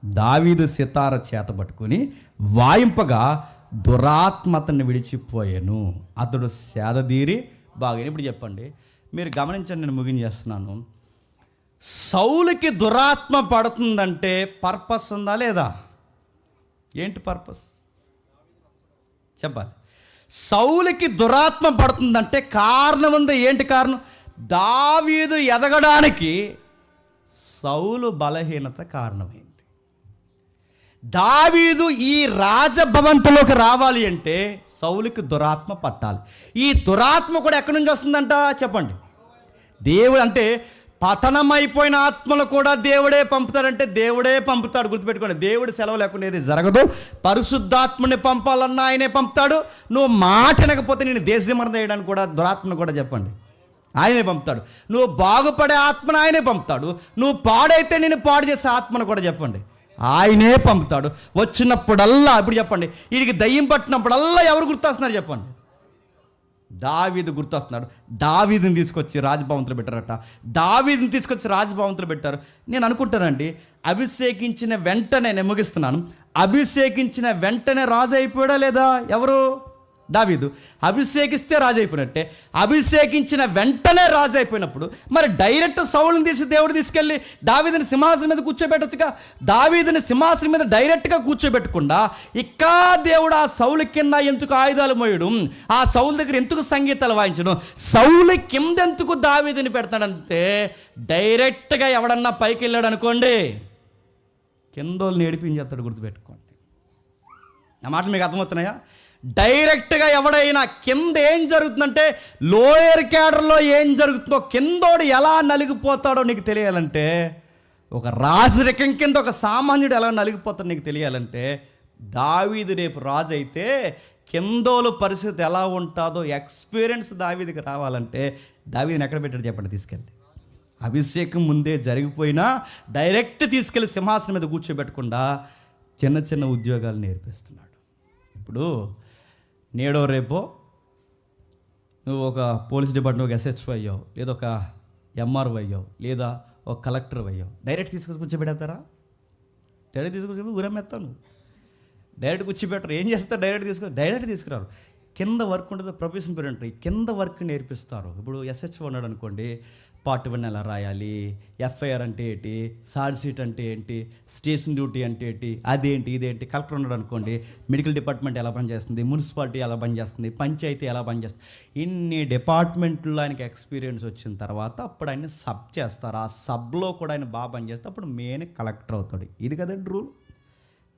దావీదు సితార చేత పట్టుకుని వాయింపగా దురాత్మ అతన్ని విడిచిపోయాను. అతడు సేదదీరి బాగా. ఇప్పుడు చెప్పండి, మీరు గమనించండి, నేను ముగించేస్తున్నాను. సౌలుకి దురాత్మ పడుతుందంటే పర్పస్ ఉందా లేదా? ఏంటి పర్పస్ చెప్పాలి. సౌలుకి దురాత్మ పడుతుందంటే కారణం ఉంది. ఏంటి కారణం? దావీదు ఎదగడానికి సౌలు బలహీనత కారణమైంది. దావీదు ఈ రాజభవంతులోకి రావాలి అంటే సౌలుకి దురాత్మ పట్టాలి. ఈ దురాత్మ కూడా ఎక్కడి నుంచి వస్తుందంట చెప్పండి. దేవుడు అంటే పతనమైపోయిన ఆత్మలు కూడా దేవుడే పంపుతాడంటే దేవుడే పంపుతాడు. గుర్తుపెట్టుకోండి, దేవుడు సెలవు లేకుండా ఏది జరగదు. పరిశుద్ధాత్మని పంపాలన్నా ఆయనే పంపుతాడు. నువ్వు మాట వినకపోతే నేను దేశమరణ చేయడానికి కూడా దురాత్మను కూడా చెప్పండి ఆయనే పంపుతాడు. నువ్వు బాగుపడే ఆత్మను ఆయనే పంపుతాడు. నువ్వు పాడైతే నేను పాడు చేసే ఆత్మను కూడా చెప్పండి ఆయనే పంపుతాడు. వచ్చినప్పుడల్లా ఇప్పుడు చెప్పండి, వీడికి దయ్యం పట్టినప్పుడల్లా ఎవరు గుర్తొస్తున్నారు చెప్పండి? దావీదు గుర్తొస్తున్నాడు. దావీదుని తీసుకొచ్చి రాజభవంతులు పెట్టారట. దావీదుని తీసుకొచ్చి రాజభవంతులు పెట్టారు. నేను అనుకుంటానండి, అభిషేకించిన వెంటనే, నేను ముగిస్తున్నాను, అభిషేకించిన వెంటనే రాజు అయిపోయాడా లేదా? ఎవరు? దావీదు. అభిషేకిస్తే రాజు అయిపోయినట్టే. అభిషేకించిన వెంటనే రాజు అయిపోయినప్పుడు మరి డైరెక్ట్ సౌలుని తీసి దేవుడు తీసుకెళ్ళి దావీదుని సింహాసనం మీద కూర్చోబెట్టొచ్చుగా. దావీదుని సింహాసనం మీద డైరెక్ట్గా కూర్చోబెట్టకుండా ఇంకా దేవుడు ఆ సౌలు కింద ఎందుకు ఆయుధాలు మోయడం, ఆ సౌలు దగ్గర ఎందుకు సంగీతాలు వాయించడం, సౌలు కింద ఎందుకు దావీదుని పెడతాడంటే డైరెక్ట్గా ఎవడన్నా పైకి వెళ్ళాడు అనుకోండి, కిందోళ్ళని ఏడిపించేస్తాడు, గుర్తుపెట్టుకోండి. నా మాటలు మీకు అర్థమవుతున్నాయా? డైరెక్ట్గా ఎవడైనా కింద ఏం జరుగుతుందంటే, లోయర్ క్యాడర్లో ఏం జరుగుతుందో, కిందోడు ఎలా నలిగిపోతాడో నీకు తెలియాలంటే, ఒక రాజరికం కింద ఒక సామాన్యుడు ఎలా నలిగిపోతాడో నీకు తెలియాలంటే, దావీదు రేపు రాజు అయితే కిందోలు పరిస్థితి ఎలా ఉంటుందో ఎక్స్పీరియన్స్ దావీదికి రావాలంటే, దావీదుని ఎక్కడ పెట్టాడు చెప్పండి? తీసుకెళ్ళి అభిషేకం ముందే జరిగిపోయినా డైరెక్ట్ తీసుకెళ్ళి సింహాసనం మీద కూర్చోబెట్టకుండా చిన్న చిన్న ఉద్యోగాలు నేర్పిస్తున్నాడు. ఇప్పుడు నేడో రేపో నువ్వు ఒక పోలీస్ డిపార్ట్మెంట్ ఒక ఎస్హెచ్ఓ అయ్యావు, లేదా ఒక ఎంఆర్ఓ అయ్యావు, లేదా ఒక కలెక్టర్ అయ్యావు, డైరెక్ట్ తీసుకొని కూర్చోబెడతారా? డైరెక్ట్ తీసుకొచ్చి ఊరమెత్తావు. నువ్వు డైరెక్ట్ కూర్చోబెట్టరు. ఏం చేస్తారు? డైరెక్ట్ తీసుకురారు. కింద వర్క్ ఉంటుంది, ప్రొఫెషన్ పీరియడ్ ఉంటుంది, కింద వర్క్ నేర్పిస్తారు. ఇప్పుడు ఎస్హెచ్ఓ ఉన్నాడు అనుకోండి, పార్ట్ 1 ఎలా రాయాలి, ఎఫ్ఐఆర్ అంటే ఏంటి, ఛార్జ్ షీట్ అంటే ఏంటి, స్టేషన్ డ్యూటీ అంటే ఏంటి, అదేంటి ఇదేంటి. కలెక్టర్ ఉన్నాడు అనుకోండి, మెడికల్ డిపార్ట్మెంట్ ఎలా పనిచేస్తుంది, మున్సిపాలిటీ ఎలా పనిచేస్తుంది, పంచాయతీ ఎలా పనిచేస్తుంది, ఇన్ని డిపార్ట్మెంట్లో ఆయనకి ఎక్స్పీరియన్స్ వచ్చిన తర్వాత అప్పుడు ఆయన సబ్ చేస్తారు. ఆ సబ్లో కూడా ఆయన బాగా పనిచేస్తే అప్పుడు మెయిన్ కలెక్టర్ అవుతాడు. ఇది కదండి రూల్.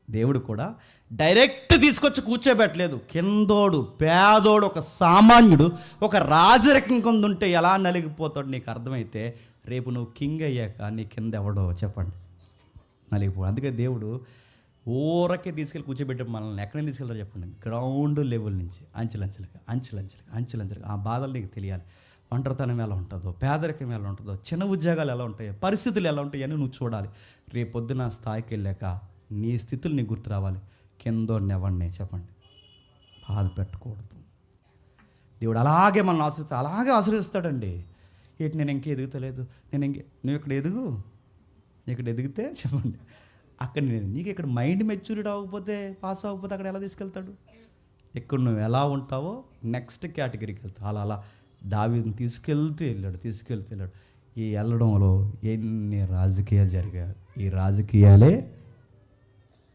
దేవుడు కూడా డైరెక్ట్ తీసుకొచ్చి కూర్చోబెట్టలేదు. కిందోడు, పేదోడు, ఒక సామాన్యుడు ఒక రాజరికం కింద ఉంటే ఎలా నలిగిపోతాడు నీకు అర్థమైతే, రేపు నువ్వు కింగ్ అయ్యాక నీ కింద ఎవడో చెప్పండి నలిగిపోడు. అందుకే దేవుడు ఊరకే తీసుకెళ్ళి కూర్చోబెట్టి మనల్ని ఎక్కడైనా తీసుకెళ్తారో చెప్పండి, గ్రౌండ్ లెవెల్ నుంచి అంచెలంచెలుగా ఆ బాధలు నీకు తెలియాలి. ఒంటరితనం ఎలా ఉంటుందో, పేదరికం ఎలా ఉంటుందో, చిన్న ఉద్యోగాలు ఎలా ఉంటాయో, పరిస్థితులు ఎలా ఉంటాయో అని నువ్వు చూడాలి. రేపొద్దున స్థాయికి వెళ్ళాక నీ స్థితులు నీకు గుర్తు రావాలి. కిందోడిని ఎవరిని చెప్పండి బాధ పెట్టకూడదు. దేవుడు అలాగే మనల్ని అలాగే ఆశీర్వదిస్తాడండి. ఏంటి నేను ఇంకే ఎదుగుతలేదు, నువ్వు ఇక్కడ ఎదిగితే చెప్పండి అక్కడ నీకు ఇక్కడ మైండ్ మెచ్యూరిటీ అవ్వకపోతే, పాస్ అవ్వకపోతే అక్కడ ఎలా తీసుకెళ్తాడు? ఇక్కడ నువ్వు ఎలా ఉంటావో నెక్స్ట్ కేటగిరీకి వెళ్తావు. అలా దావీదుని తీసుకెళ్తూ వెళ్ళాడు. ఈ వెళ్ళడంలో ఎన్ని రాజకీయాలు జరిగాయి. ఈ రాజకీయాలే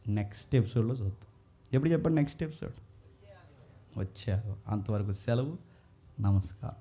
నెక్స్ట్ ఎపిసోడ్లో చూద్దాం. ఎప్పుడు చెప్పండి? నెక్స్ట్ ఎపిసోడ్ వచ్చారు. అంతవరకు సెలవు. నమస్కారం.